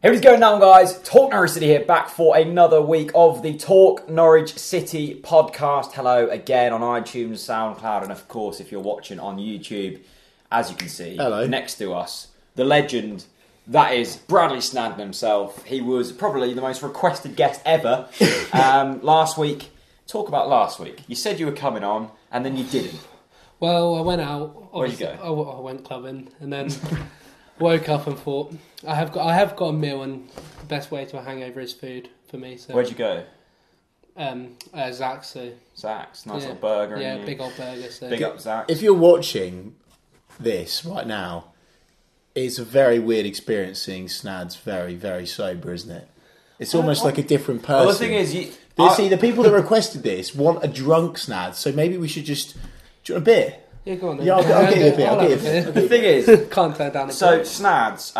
Here is going down, guys. Talk Norwich City here, back for another week of the Talk Norwich City podcast. Hello again on iTunes, SoundCloud, and of course, if you're watching on YouTube, as you can see, hello. Next to us, the legend, that is Bradley Snadz himself. He was probably the most requested guest ever. Last week, talk about last week. You said you were coming on, and then you didn't. Well, I went out. Where'd you go? I went clubbing, and then woke up and thought, I have got a meal, and the best way to a hangover is food for me. So where'd you go? Zach's. Zach's, nice little burger. Yeah, big old burger. So. Big up Zach's. If you're watching this right now, it's a very weird experience seeing Snadz very, very sober, isn't it? It's almost like a different person. Well, the thing is, see, the people that requested this want a drunk Snadz, so maybe we should just... Do you want a beer? Yeah, go on then. Yeah, I'll get you a beer. I'll get you a beer. The thing is... Can't turn down the So, Snadz,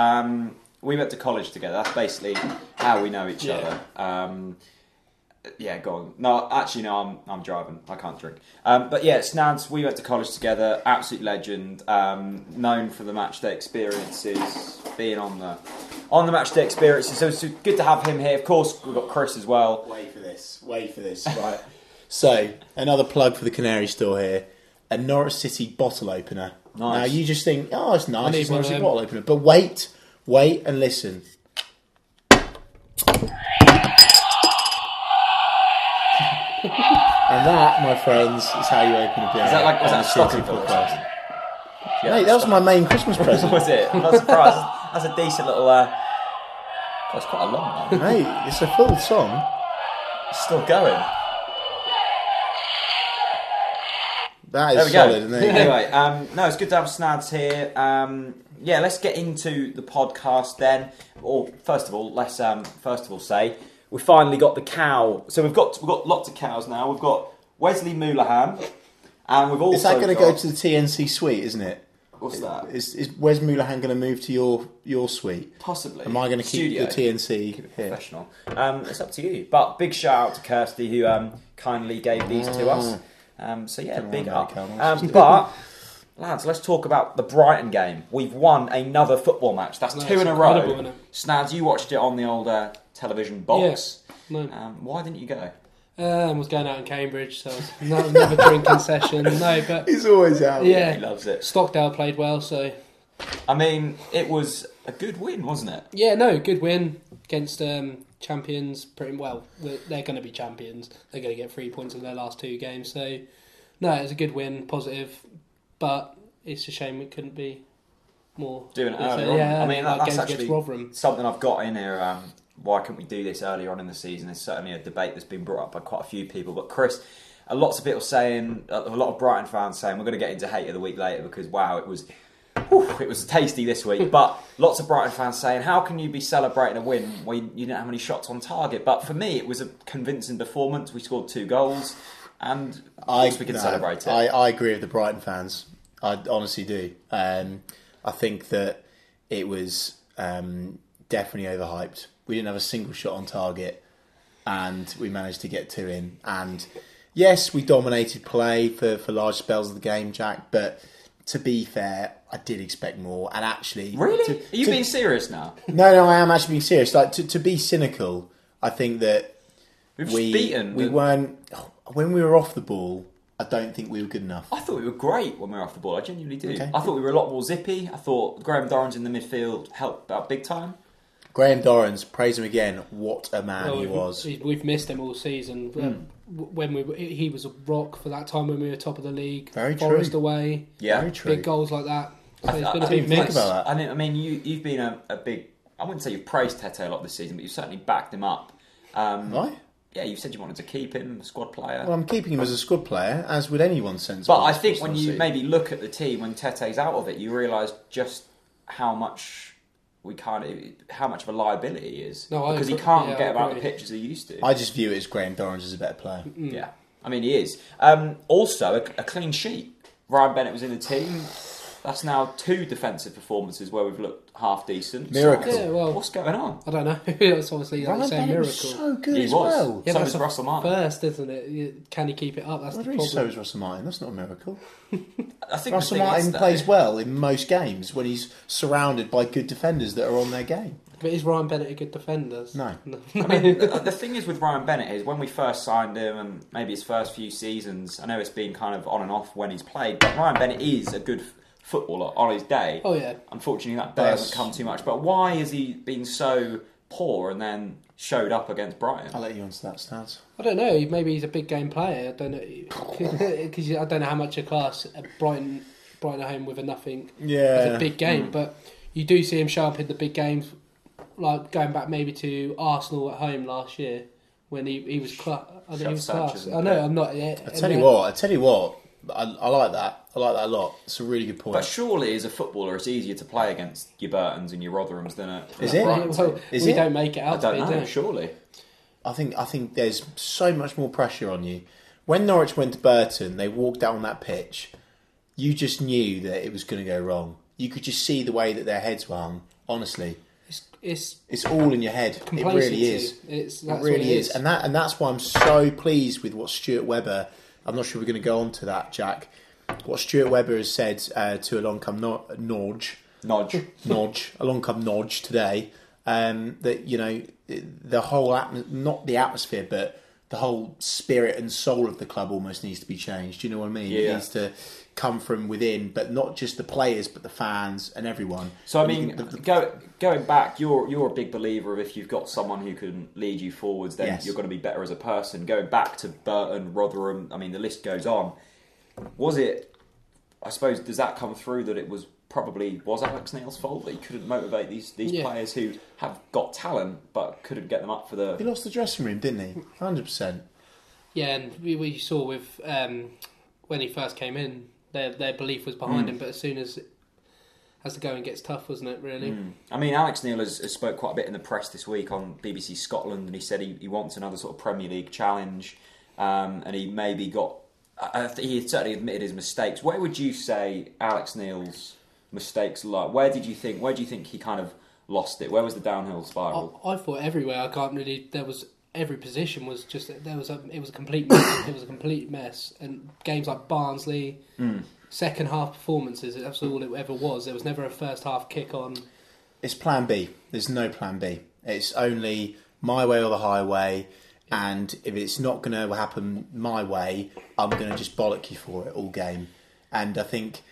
we went to college together. That's basically how we know each other. Yeah, go on. No, actually, no, I'm driving. I can't drink. But yeah, Snadz, we went to college together. Absolute legend. Known for the matchday experiences, being on the matchday experiences. So it's good to have him here. Of course, we've got Chris as well. Wait for this. Right. So, another plug for the Canary Store here. A Norwich City bottle opener. Nice. Now, you just think, oh, it's nice. It's Norwich City bottle opener. But wait and listen. And that, my friends, is how you open a beer. Is that a stocking podcast? Mate, that was my main Christmas present. Was it? I'm not surprised. That's a decent little... That's quite a long one. Mate, it's a full song. It's still going. That is solid, isn't it? Anyway, no, it's good to have Snadz here. Yeah, let's get into the podcast then. Or first of all, let's say we finally got the cow. So we've got lots of cows now. We've got Wesley Moulahan, and we've also. Is that going to go to the TNC suite, isn't it? What's that? Is Wes Moulahan going to move to your suite? Possibly. Am I going to keep the TNC keep it here? Professional. It's up to you. But big shout out to Kirsty who kindly gave these to us. So yeah, big up. But lads, let's talk about the Brighton game. We've won another football match. That's 2 in a row. Snadz, you watched it on the old television box. Yeah. No. Why didn't you go? I was going out in Cambridge, so another drinking session. No, but he's always out. Yeah, he loves it. Stockdale played well, so I mean, it was a good win, wasn't it? Yeah, no, good win against champions. Pretty well. They're going to be champions. They're going to get 3 points in their last 2 games. So no, it's a good win, positive. But it's a shame it couldn't be more. Doing it earlier on. Yeah, I mean, that's actually Rotherham. Something I've got in here. Why couldn't we do this earlier on in the season? It's certainly a debate that's been brought up by quite a few people. But Chris, lots of people saying, a lot of Brighton fans saying, we're going to get into hate of the week later because wow, it was tasty this week. But lots of Brighton fans saying, how can you be celebrating a win when you didn't have any shots on target? But for me, it was a convincing performance. We scored 2 goals, and of course we can celebrate it. I agree with the Brighton fans. I honestly do. I think that it was definitely overhyped. We didn't have a single shot on target, and we managed to get 2 in. And yes, we dominated play for large spells of the game, Jack, but to be fair, I did expect more. And actually... Really? Are you being serious now? No, I am actually being serious. Like, to be cynical, I think that we weren't... When we were off the ball, I don't think we were good enough. I thought we were great when we were off the ball. I genuinely do. Okay. I thought we were a lot more zippy. I thought Graham Dorrans in the midfield helped out big time. Graham Dorrans, praise him again. What a man he was. We've missed him all season. When he was a rock for that time when we were top of the league. Very true. Forest away. Yeah. Very true. Big goals like that. So it's been a big think mix. about that. I mean, you've been a big... I wouldn't say you've praised Tete a lot this season, but you've certainly backed him up. Right? Yeah, you said you wanted to keep him, a squad player. Well, I'm keeping him as a squad player, as would anyone sensible. But I think when you maybe look at the team, when Tete's out of it, you realise just how much of a liability he is. Because he can't get about the pitch as he used to. I just view it as Graham Dorrans as a better player. Yeah, I mean he is. Also, a clean sheet. Ryan Bennett was in the team. That's now 2 defensive performances where we've looked half decent. Miracle. Yeah, well, What's going on? I don't know. It's obviously like Ryan saying Bennett miracle. was so good He as was. well. Yeah, So that's was Russell Martin. First, isn't it? Can he keep it up? That's What the do you mean, so problem. is Russell Martin? That's not a miracle. I think Russell the thing Martin is that- plays well in most games when he's surrounded by good defenders that are on their game. But is Ryan Bennett a good defender? No. I mean, the thing is with Ryan Bennett is when we first signed him and maybe his first few seasons, I know it's been kind of on and off when he's played, but Ryan Bennett is a good footballer on his day. Oh yeah. Unfortunately, that day hasn't come too much. But why has he been so poor and then showed up against Brighton? I'll let you answer that, Snadz. I don't know. Maybe he's a big game player. I don't know because I don't know how much a class at Brighton at home with a nothing. Yeah. It's a big game, but you do see him show up in the big games. Like going back maybe to Arsenal at home last year when he was class. I think he was class. I know. I'm not. Yeah, I tell you what. I like that. I like that a lot. It's a really good point. But surely, as a footballer, it's easier to play against your Burtons and your Rotherhams than a Is a it? Brighton team. Well, Is we it? don't make it I out. don't to know. be, Surely, I think there's so much more pressure on you. When Norwich went to Burton, they walked down that pitch. You just knew that it was going to go wrong. You could just see the way that their heads were hung. Honestly, it's all in your head. It really is. It really is, and that's why I'm so pleased with what Stuart Webber. I'm not sure we're going to go on to that, Jack. What Stuart Webber has said to Along Come Nodge today. That the whole not the atmosphere, but the whole spirit and soul of the club almost needs to be changed. Do you know what I mean? Yeah. It needs to come from within, but not just the players, but the fans and everyone. So I mean, going back, you're a big believer of if you've got someone who can lead you forwards, then Yes. you're going to be better as a person. Going back to Burton, Rotherham, I mean, the list goes on. Was it? I suppose does that come through that it was Alex Neil's fault that he couldn't motivate these players who have got talent but couldn't get them up for the. He lost the dressing room, didn't he? 100%. Yeah, and we saw with when he first came in, their belief was behind him, but as soon as the going gets tough, wasn't it, really? I mean, Alex Neil has spoke quite a bit in the press this week on BBC Scotland, and he said he wants another sort of Premier League challenge, and he maybe got. He certainly admitted his mistakes. Where would you say Alex Neil's mistakes lie? Where do you think he kind of lost it? Where was the downhill spiral? I thought everywhere. I can't really. There was every position was just it was a complete mess. It was a complete mess. And games like Barnsley, second half performances. That's all it ever was. There was never a first half kick on. It's plan B. There's no plan B. It's only my way or the highway. And if it's not going to happen my way, I'm going to just bollock you for it all game. And I think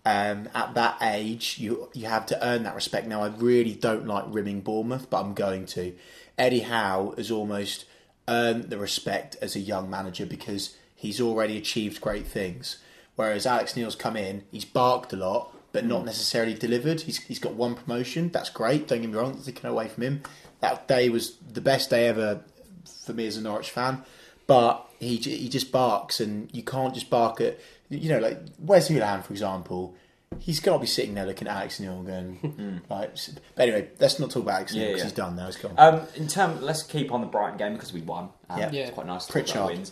at that age, you have to earn that respect. Now, I really don't like rimming Bournemouth, but I'm going to. Eddie Howe has almost earned the respect as a young manager because he's already achieved great things. Whereas Alex Neil's come in, he's barked a lot, but not necessarily delivered. He's got one promotion. That's great. Don't get me wrong. Taken away from him. That day was the best day ever for me as a Norwich fan, but he just barks, and you can't just bark at like Wes Houlihan, for example. He's got to be sitting there looking at Alex Neil going like. But anyway, let's not talk about Alex Neil because he's done now. He's gone. Let's keep on the Brighton game because we won. It's quite nice to talk about wins.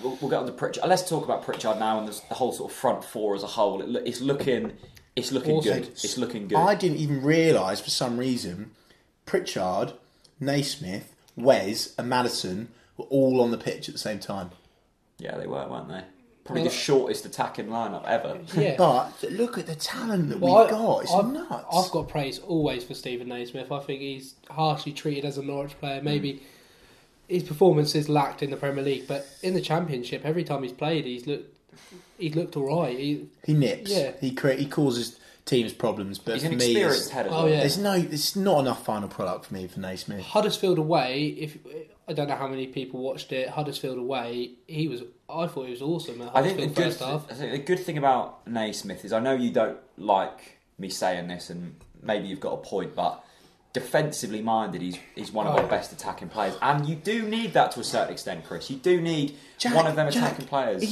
We'll get on to Pritchard. Let's talk about Pritchard now and the whole sort of front four as a whole. It's looking awesome. Good. It's looking good. I didn't even realise for some reason Pritchard, Naismith, Wes and Maddison were all on the pitch at the same time. Yeah, they were, weren't they? Probably the shortest attacking lineup ever. Yeah. But look at the talent that we've got. It's nuts. I've got praise always for Stephen Naismith. I think he's harshly treated as a Norwich player. Maybe his performances lacked in the Premier League, but in the Championship, every time he's played, he's looked all right. He nips. Yeah. He causes teams problems, but he's for an me, experienced head as well. yeah. It's not enough final product for me for Naismith. Huddersfield away. I don't know how many people watched it. Huddersfield away. I thought he was awesome. I think the good thing about Naismith is I know you don't like me saying this, and maybe you've got a point, but defensively minded, he's one of our best attacking players, and you do need that to a certain extent, Chris. You do need one of them attacking players.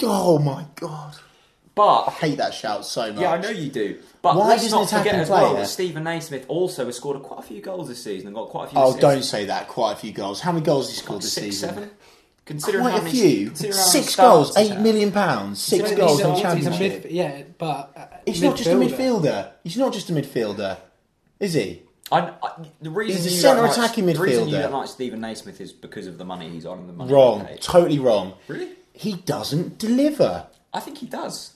Oh my god! But I hate that shout so much. Yeah, I know you do. But why let's does not an forget attacking as well player? that Stephen Naismith also has scored quite a few goals this season and got quite a few Oh, assists. don't say that. Quite a few goals. How many goals has he scored this 6, season? 7? Considering Quite how a many, few. considering how many 6 goals, starts he's £8 had. million, 6 He's goals a- in he's a Championship. but He's not just a midfielder. He's not just a midfielder, is he? The reason He's a you don't centre attacking The reason you midfielder. don't like Stephen Naismith is because of the money he's on and the money Wrong. he paid. Totally wrong. Really? He doesn't deliver. I think he does.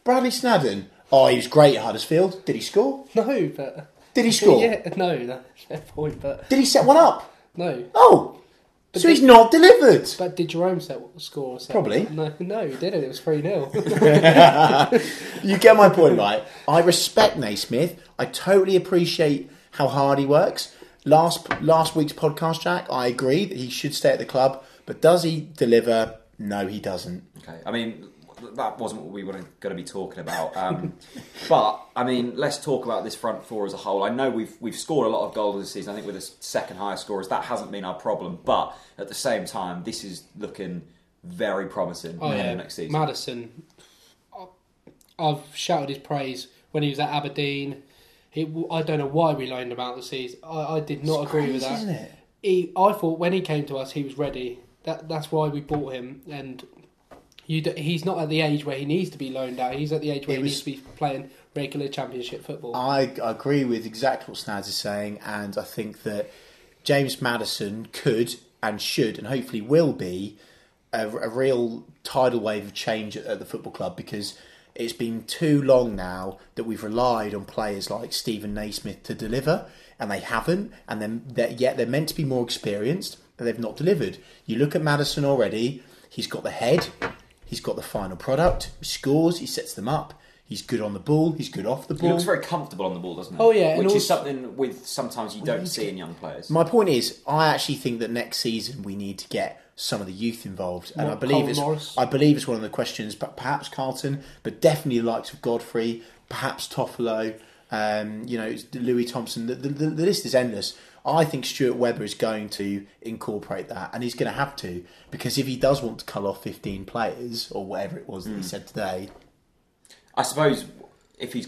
Bradley Snadden. Oh, he was great at Huddersfield. Did he score? No, but Did he score? yeah, no, that's a fair point. But Did he set one up? no, Oh, But so did- he's not delivered. but did Jerome score? Probably. No, he didn't. It was 3-0. You get my point, right? I respect Naismith. I totally appreciate how hard he works. Last week's podcast, Jack, I agree that he should stay at the club. But does he deliver? No, he doesn't. Okay, I mean, that wasn't what we were going to be talking about. But, I mean, let's talk about this front four as a whole. I know we've scored a lot of goals this season. I think we're the second highest scorers. That hasn't been our problem. But, at the same time, this is looking very promising for next season. Maddison. I've shouted his praise when he was at Aberdeen. I don't know why we loaned him out the season. I did not agree with that. Isn't it? I thought when he came to us, he was ready. That's why we bought him. And he's not at the age where he needs to be loaned out. He's at the age where he needs to be playing regular Championship football. I agree with exactly what Snadz is saying, and I think that James Maddison could and should and hopefully will be a real tidal wave of change at the football club, because it's been too long now that we've relied on players like Stephen Naismith to deliver, and they haven't, and then yet they're meant to be more experienced, and they've not delivered. You look at Maddison already, he's got the head, he's got the final product, he scores, he sets them up, he's good on the ball, he's good off the ball. He looks very comfortable on the ball, doesn't he? Oh, yeah, Which and is something sometimes you don't see in young players. My point is, I actually think that next season we need to get some of the youth involved, and I believe it's one of the questions. But perhaps Carlton, but definitely the likes of Godfrey, perhaps Toffolo, Louis Thompson. The list is endless. I think Stuart Webber is going to incorporate that, and he's going to have to, because if he does want to cull off 15 players or whatever it was that he said today, I suppose if he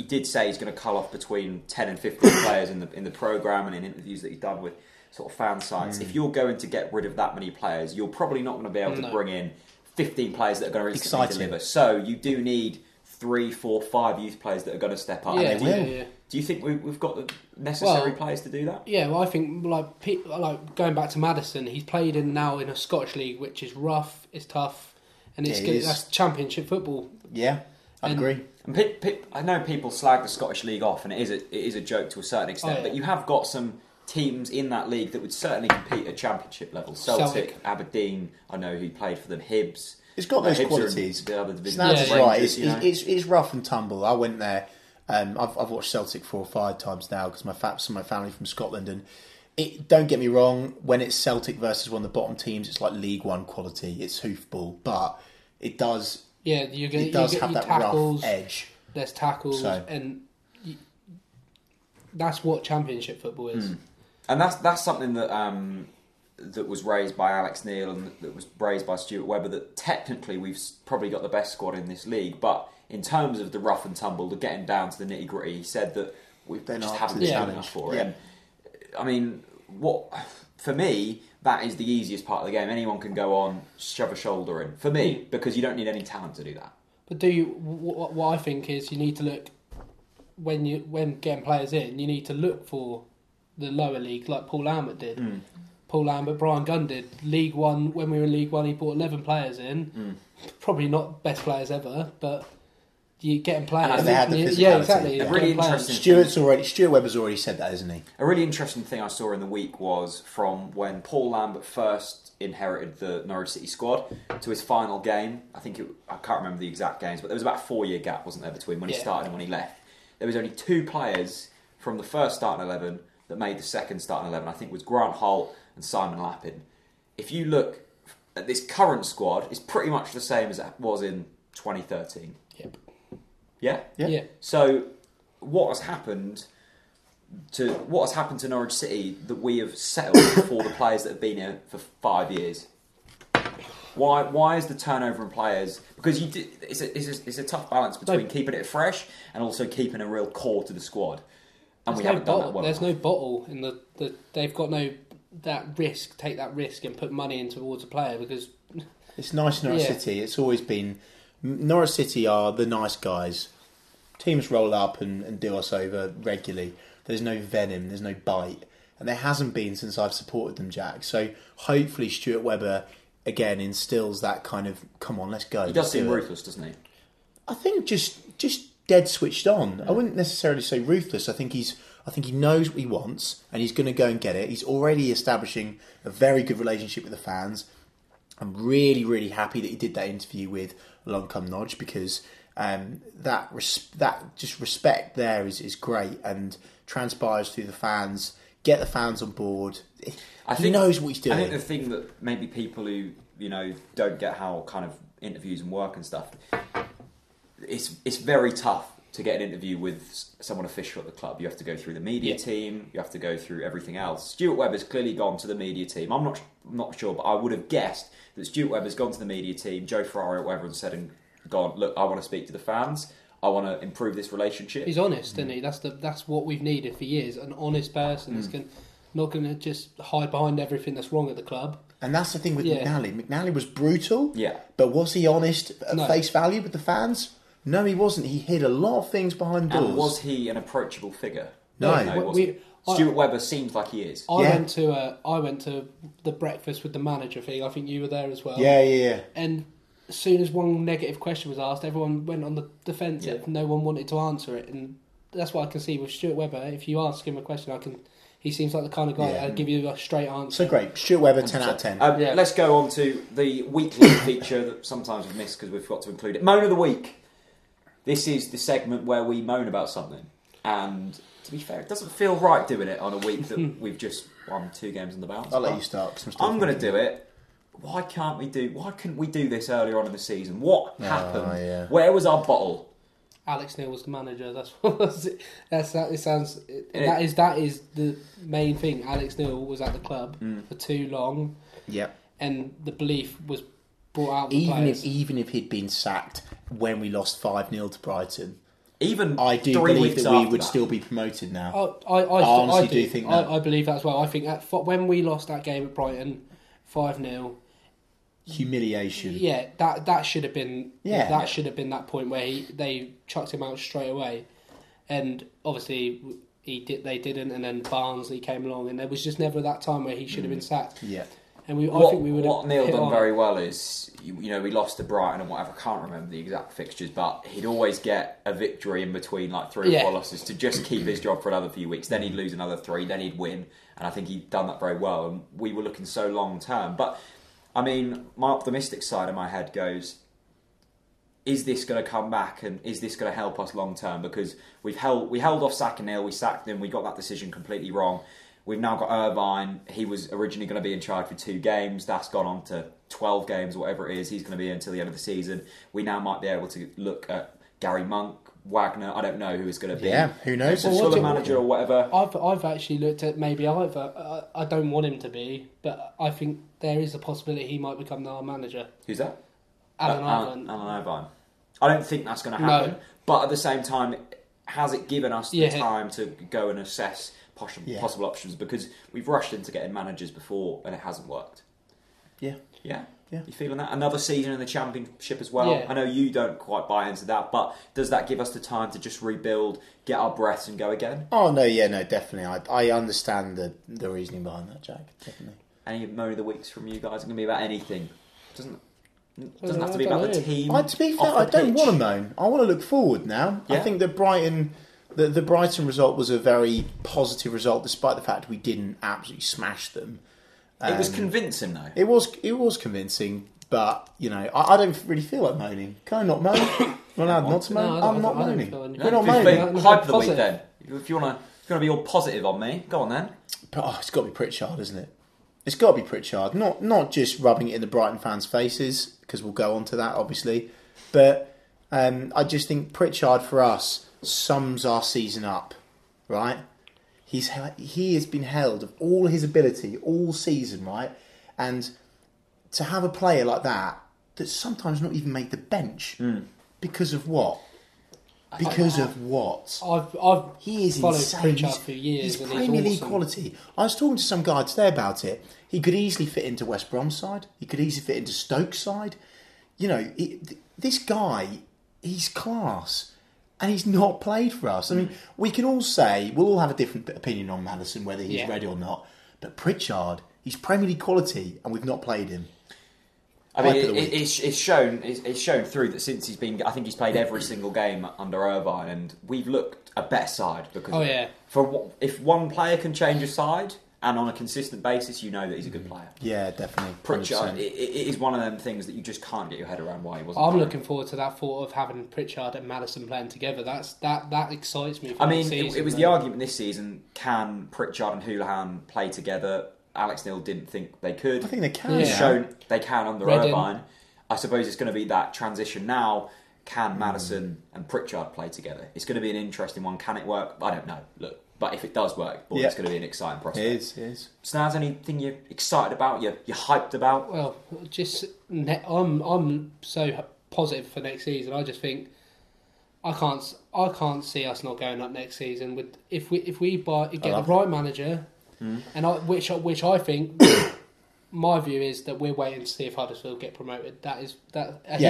did say he's going to cull off between 10 and 15 players in the programme and in interviews that he's done with sort of fan sites. If you're going to get rid of that many players, you're probably not going to be able to bring in 15 players that are going to instantly deliver. So you do need 3, 4, 5 youth players that are going to step up. Yeah, Do you think we've got the necessary players to do that? Yeah, well, I think like going back to Maddison, he's played now in a Scottish league, which is rough, it's tough, and that's Championship football. Yeah, I agree. And I know people slag the Scottish league off, and it is a joke to a certain extent. But you have got some teams in that league that would certainly compete at Championship level. Celtic, Aberdeen. I know who played for them. Hibs. It's got those Hibs qualities. The other division. Snadz is right. Rangers, It's rough and tumble. I went there. I've watched Celtic 4 or 5 times now because some of my family from Scotland, and don't get me wrong, when it's Celtic versus one of the bottom teams, it's like League One quality. It's hoofball, but it does. Yeah, it does have that tackles, rough edge. There's tackles, and that's what Championship football is. And that's something that that was raised by Alex Neil and that was raised by Stuart Webber, that technically we've probably got the best squad in this league, but in terms of the rough and tumble, the getting down to the nitty gritty, he said that we just haven't been good enough for it. And, I mean, for me, that is the easiest part of the game. Anyone can go on, shove a shoulder in. For me, because you don't need any talent to do that. But what I think is you need to look when getting players in, you need to look for the lower league, like Paul Lambert did. Paul Lambert, Brian Gunn did. League One, when we were in League One, he brought 11 players in. Probably not best players ever, but you getting players. And they had the physicality. Yeah, exactly. A really interesting. Stuart Webber's already said that, isn't he? A really interesting thing I saw in the week was from when Paul Lambert first inherited the Norwich City squad to his final game. I can't remember the exact games, but there was about a 4-year gap, wasn't there, between when he started and when he left. There was only 2 players from the first starting 11 that made the second starting 11. I think it was Grant Holt and Simon Lappin. If you look at this current squad, it's pretty much the same as it was in 2013. Yep. Yeah? So what has happened to Norwich City that we have settled for the players that have been here for 5 years? Why is the turnover in players? Because it's a tough balance between keeping it fresh and also keeping a real core to the squad. And we haven't done that well. There's no bottle in they've got no take that risk and put money in towards a player because it's nice Norwich City. It's always been Norwich City are the nice guys. Teams roll up and do us over regularly. There's no venom, there's no bite, and there hasn't been since I've supported them, Jack. So hopefully Stuart Webber again instills that kind of come on, let's go. He does seem ruthless, doesn't he? I think just dead switched on. I wouldn't necessarily say ruthless. I think he knows what he wants and he's going to go and get it. He's already establishing a very good relationship with the fans. I'm really, really happy that he did that interview with Along Come Nodge because that respect there is great and transpires through the fans. Get the fans on board. He knows what he's doing. I think the thing that maybe people who don't get how kind of interviews and work and stuff, it's very tough to get an interview with someone official at the club. You have to go through the media team. You have to go through everything else. Stuart Webber's clearly gone to the media team. I'm not sure, but I would have guessed that Stuart Webber's gone to the media team. Joe Ferrari or whatever and said and gone, look, I want to speak to the fans. I want to improve this relationship. He's honest, isn't he? That's what we've needed for years. An honest person that's not going to just hide behind everything that's wrong at the club. And that's the thing with McNally. McNally was brutal. Yeah. But was he honest at face value with the fans? No, he wasn't. He hid a lot of things behind doors. And was he an approachable figure? No. Stuart Webber seems like he is. I went to the breakfast with the manager thing. I think you were there as well. Yeah. And as soon as one negative question was asked, everyone went on the defensive. Yeah. No one wanted to answer it, and that's what I can see with Stuart Webber. If you ask him a question, he seems like the kind of guy that'll give you a straight answer. So great, Stuart Webber, 10 out of 10. Let's go on to the weekly feature that sometimes we've missed because we've got to include it. Moan of the week. This is the segment where we moan about something, and to be fair, it doesn't feel right doing it on a week that we've just won 2 games on the bounce. I'll let you start. I'm going to do it. Why couldn't we do this earlier on in the season? What happened? Yeah. Where was our bottle? Alex Neil was the manager. That's what it sounds. That is the main thing. Alex Neil was at the club for too long. Yep. And the belief was brought out. Of the players. Even if he'd been sacked when we lost 5-0 to Brighton, I do believe that we would still be promoted now. I honestly do think that. I believe that as well. I think when we lost that game at Brighton, 5-0. Humiliation. Yeah, that should have been. Yeah. That should have been that point where they chucked him out straight away, and obviously they didn't, and then Barnsley came along, and there was just never that time where he should have been sacked. Yeah. And I think we would. What Neil done very well is, we lost to Brighton and whatever. I can't remember the exact fixtures, but he'd always get a victory in between like 3 or 4 losses to just keep his job for another few weeks. Then he'd lose another 3, then he'd win, and I think he'd done that very well. And we were looking so long term, but. I mean, my optimistic side of my head goes, is this going to come back and is this going to help us long term? Because we held off sacking Neil, we sacked him, we got that decision completely wrong. We've now got Irvine. He was originally going to be in charge for 2 games. That's gone on to 12 games or whatever it is. He's going to be until the end of the season. We now might be able to look at Gary Monk, Wagner. I don't know who it's going to be. Yeah, who knows? Fuller manager or whatever. I've actually looked at maybe either. I don't want him to be, but I think there is a possibility he might become our manager. Who's that? Alan Irvine. I don't think that's going to happen. No. But at the same time, has it given us the time to go and assess possible options? Because we've rushed into getting managers before and it hasn't worked. Yeah. You feeling that? Another season in the Championship as well. Yeah. I know you don't quite buy into that, but does that give us the time to just rebuild, get our breaths and go again? Oh, no, definitely. I understand the reasoning behind that, Jack. Definitely. Any moan of the weeks from you guys? It can be about anything. Doesn't have to be about the team. To be fair, I don't want to moan. I want to look forward now. Yeah? I think that Brighton... The Brighton result was a very positive result, despite the fact we didn't absolutely smash them. It was convincing, though. It was convincing, but I don't really feel like moaning. Can I not moan? I'm allowed not to moan. I'm not moaning. We're not moaning. Hype of the week, then. If you want to be all positive on me, go on then. But it's got to be Pritchard, isn't it? It's got to be Pritchard. Not just rubbing it in the Brighton fans' faces, because we'll go on to that, obviously. But I just think Pritchard for us sums our season up, right? He has been held of all his ability all season, right? And to have a player like that's sometimes not even made the bench because of what? Because of what? I've He is followed insane. Pritchard for years. He's and Premier League awesome. quality. I was talking to some guy today about it. He could easily fit into West Brom's side. He could easily fit into Stoke's side. You know, this guy, he's class. And he's not played for us. I mean, we can all say, we'll all have a different opinion on Maddison, whether he's ready or not. But Pritchard, he's Premier League quality, and we've not played him. I mean, it's shown through that since he's been. I think he's played every single game under Irvine, and we've looked a better side because. If one player can change a side and on a consistent basis, you know that he's a good player. Yeah, definitely. Pritchard, it is one of them things that you just can't get your head around why he wasn't. I'm looking forward to that thought of having Pritchard and Maddison playing together. That excites me. I mean, it was the argument this season: can Pritchard and Houlihan play together? Alex Neil didn't think they could. I think they can. He's shown they can under Reading. Irvine. I suppose it's going to be that transition now. Can Maddison and Pritchard play together? It's going to be an interesting one. Can it work? I don't know. Look, but if it does work, boy, it's going to be an exciting prospect. It is. Snadz, anything you're excited about? You're hyped about? Well, I'm so positive for next season. I just think I can't see us not going up next season. With if we get the right manager. And which I think, my view is that we're waiting to see if Huddersfield get promoted. He's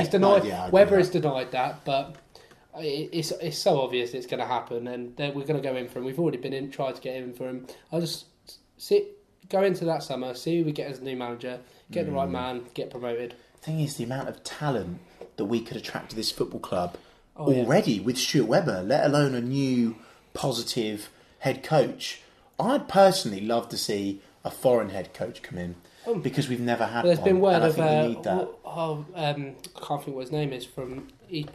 denied. Weber has denied that, but it's so obvious it's going to happen, and we're going to go in for him. We've already tried to get in for him. I just go into that summer, see who we get as a new manager, get the right man, get promoted. The thing is, the amount of talent that we could attract to this football club already with Stuart Webber, let alone a new positive head coach. I'd personally love to see a foreign head coach come in because we've never had one. There's been word of we need that. I can't think what his name is. He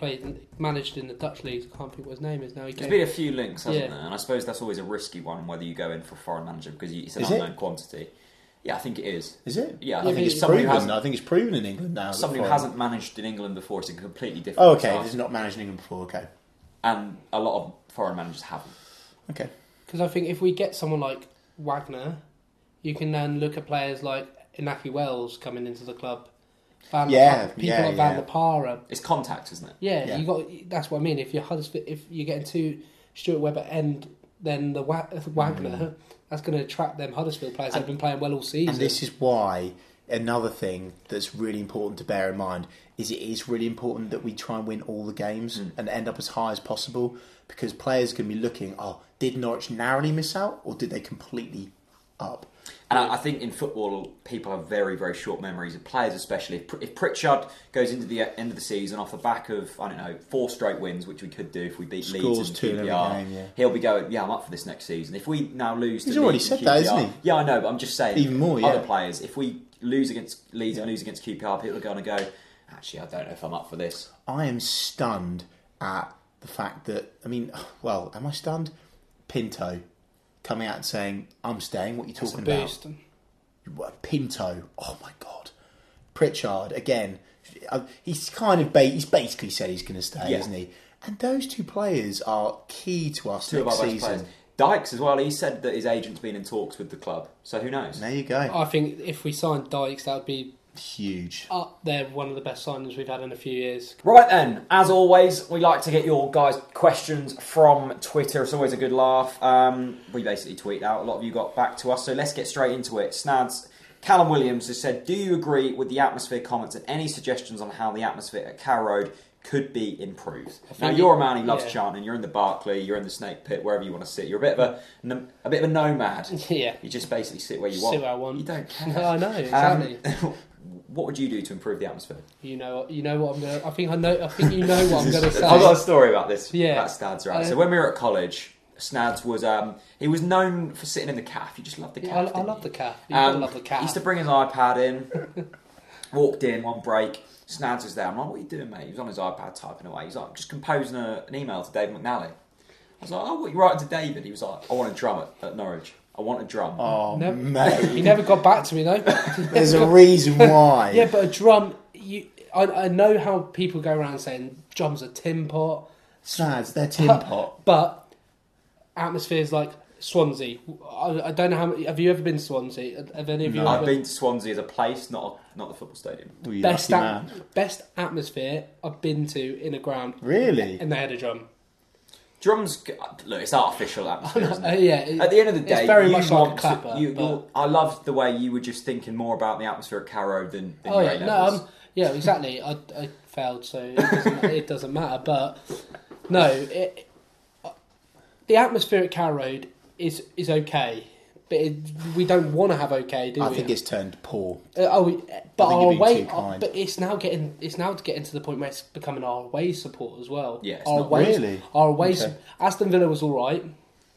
managed in the Dutch leagues. I can't think what his name is now. There's been a few links, hasn't there? And I suppose that's always a risky one whether you go in for a foreign manager because it's an unknown quantity. Yeah, I think it is. Is it? Yeah, I think it's proven. I think it's proven in England now. Somebody who hasn't managed in England before, it's a completely different. Oh, okay. He's not managed in England before. Okay. And a lot of foreign managers haven't. Okay. Because I think if we get someone like Wagner, you can then look at players like Inaki Wells coming into the club. People like Van der Para. It's contact, isn't it? Yeah, you got. That's what I mean. If you're getting two Stuart Webber and then the Wagner, that's going to attract them Huddersfield players that have been playing well all season. And this is why another thing that's really important to bear in mind is it is really important that we try and win all the games and end up as high as possible because players are going to be looking, did Norwich narrowly miss out or did they completely up? And I think in football, people have very, very short memories of players, especially. If Pritchard goes into the end of the season off the back of, 4 straight wins, which we could do if we beat Leeds and QPR, he'll be going, I'm up for this next season. If we now lose to He's already said that, isn't he? Yeah, I know, but I'm just saying. Even more, other players, if we lose against Leeds and lose against QPR, people are going to go, actually, I don't know if I'm up for this. I am stunned at the fact that, am I stunned? Pinto coming out and saying, I'm staying, what are you talking about? Pinto, oh my God. Pritchard, again, he's basically said he's going to stay, isn't he? And those two players are key to us next season. Dykes as well, he said that his agent's been in talks with the club, so who knows? There you go. I think if we signed Dykes, that would be huge. Up there, one of the best signings we've had in a few years. Right then, as always, we like to get your guys' questions from Twitter. It's always a good laugh. We basically tweet out. A lot of you got back to us, so let's get straight into it. Snadz, Callum Williams has said, do you agree with the atmosphere comments and any suggestions on how the atmosphere at Carrow Road could be improved? Now, you're a man who loves chanting. You're in the Barclay, you're in the Snake Pit, wherever you want to sit. You're a bit of a nomad. Yeah. You just basically sit where you want. Sit where I want. You don't care. I know, exactly. What would you do to improve the atmosphere? You know what I'm going to... I think you know what I'm going to say. I've got a story about this. Yeah. About Snadz, right? So when we were at college, Snadz was... he was known for sitting in the calf. He just loved the calf. I love the calf. You love the calf. He used to bring his iPad in, walked in, one break, Snadz was there. I'm like, what are you doing, mate? He was on his iPad typing away. He's like, just composing an email to David McNally. I was like, what are you writing to David? He was like, I want a drum at Norwich. I want a drum. Oh, mate. He never got back to me, though. There's a reason why. Yeah, but a drum... I know how people go around saying drums are tin pot. Snadz, they're tin pot. But atmospheres like Swansea. I don't know how many... Have you ever been to Swansea? Have any of you I've been to Swansea as a place, not the football stadium. Best atmosphere I've been to in a ground. Really? And they had a drum. Drums, look, it's artificial atmosphere, isn't it? Yeah. At the end of the day, it's very you much want like a clapper. I love the way you were just thinking more about the atmosphere at Carrow than Oh your yeah, A-levels. yeah, exactly. I failed, so it doesn't matter. But no, the atmosphere at Carrow is okay, but we don't want to have okay, do we? I think it's turned poor. But I think our you're being away, too kind. but it's now getting to the point where it's becoming our away support as well. Yeah, it's our not really. Our away. Okay. Aston Villa was all right.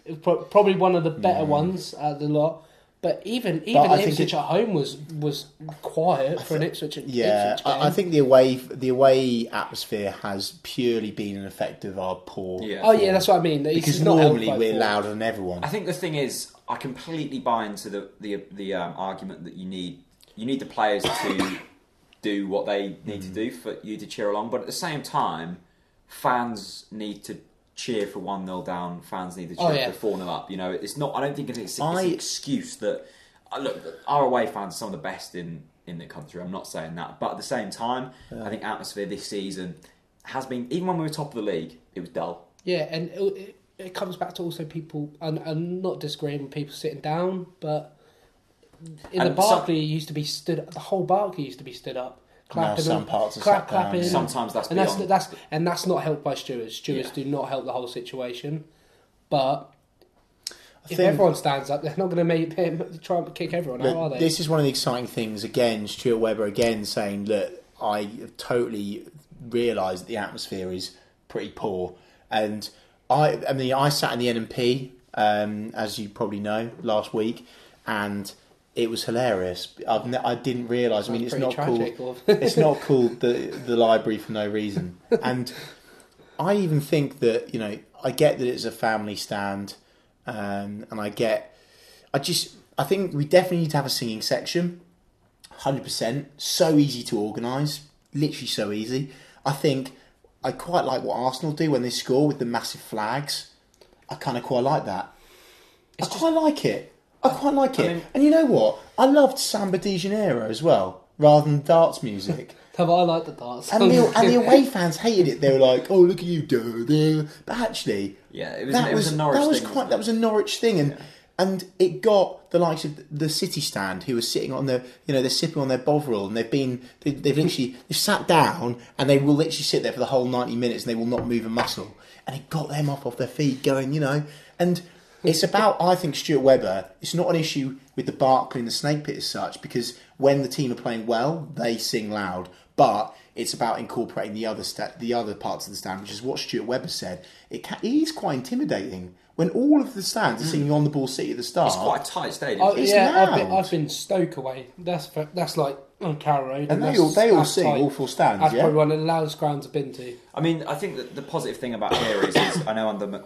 It was probably one of the better ones out of the lot. But even I think Ipswich at home was quiet for an Ipswich. Yeah, Ipswich game. I think the away atmosphere has purely been an effect of our poor. Yeah. Oh yeah, that's what I mean. It's Because not normally held by we're force. louder than everyone. I think the thing is, I completely buy into the argument that you need the players to do what they need to do for you to cheer along, but at the same time, fans need to cheer for 1-0 down. Fans need to cheer for 4-0 up. You know, it's not. I don't think it's an excuse that. Look, our away fans are some of the best in the country. I'm not saying that, but at the same time, I think atmosphere this season has been. Even when we were top of the league, it was dull. Yeah, and it comes back to also people. I'm not disagreeing with people sitting down, but in the Barclay used to be stood. The whole Barclay used to be stood up. Clapping, some parts are sat down. clapping. Sometimes that's and beyond. that's not helped by stewards. Stewards do not help the whole situation. But if everyone stands up, they're not going to try and kick everyone out, are they? This is one of the exciting things. Again, Stuart Webber again saying, look, I totally realise that the atmosphere is pretty poor, and I sat in the NMP, as you probably know, last week, and it was hilarious. I didn't realise. I mean, it's not tragic, called. It's not called the library for no reason. And I even think that I get that it's a family stand, and I think we definitely need to have a singing section. 100%. So easy to organise. Literally so easy. I think I quite like what Arsenal do when they score with the massive flags. I kind of quite like that. I quite like it. And you know what? I loved Samba de Janeiro as well, rather than darts music. I like the darts. And the away fans hated it. They were like, "Oh, look at you, duh." But actually, yeah, it was a Norwich thing. That was a Norwich thing, and it got the likes of the City stand who were sitting on their, they're sipping on their Bovril, and they've sat down and they will literally sit there for the whole 90 minutes and they will not move a muscle, and it got them off their feet, going, and. It's about, I think, Stuart Webber. It's not an issue with the Barclay and the Snake Pit as such, because when the team are playing well, they sing loud. But it's about incorporating the other parts of the stand, which is what Stuart Webber said. It is quite intimidating when all of the stands are singing On the Ball City at the start. It's quite a tight stadium. I've been Stoke away. That's like on Carrow Road, and they all sing tight. All four stands. That's probably one of the loudest grounds I've been to. I mean, I think that the positive thing about here is I know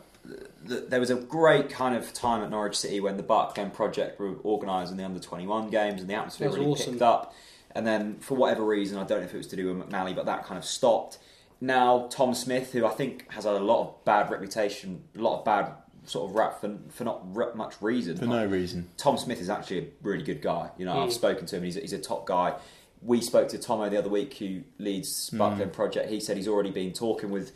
there was a great kind of time at Norwich City when the Barclay project were organising the under-21 games and the atmosphere really picked up. And then, for whatever reason, I don't know if it was to do with McNally, but that kind of stopped. Now, Tom Smith, who I think has had a lot of bad reputation, a lot of bad sort of rap for not much reason. For no reason. Tom Smith is actually a really good guy. I've spoken to him, and he's a top guy. We spoke to Tomo the other week, who leads Barclay project. He said he's already been talking with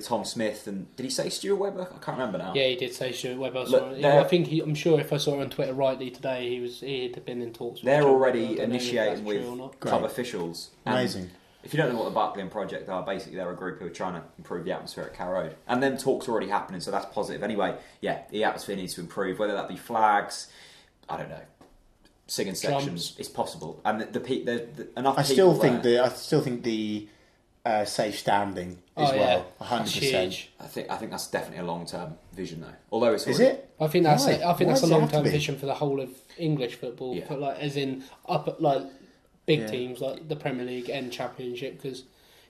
Tom Smith, and did he say Stuart Webber? I can't remember now. Yeah, he did say Stuart Webber. I'm sure if I saw it on Twitter rightly today, he had been in talks. They're already initiating with club officials. Amazing. If you don't know what the Barclay project are, basically they're a group who are trying to improve the atmosphere at Carrow Road, and then talks are already happening, so that's positive. Anyway, yeah, the atmosphere needs to improve, whether that be flags, I don't know. Singing sections, it's possible, and the enough. I still think the safe standing as well, 100%. I think that's definitely a long-term vision, though. Although it's is it? I think that's a long-term vision for the whole of English football, as in up at big teams like the Premier League and Championship, because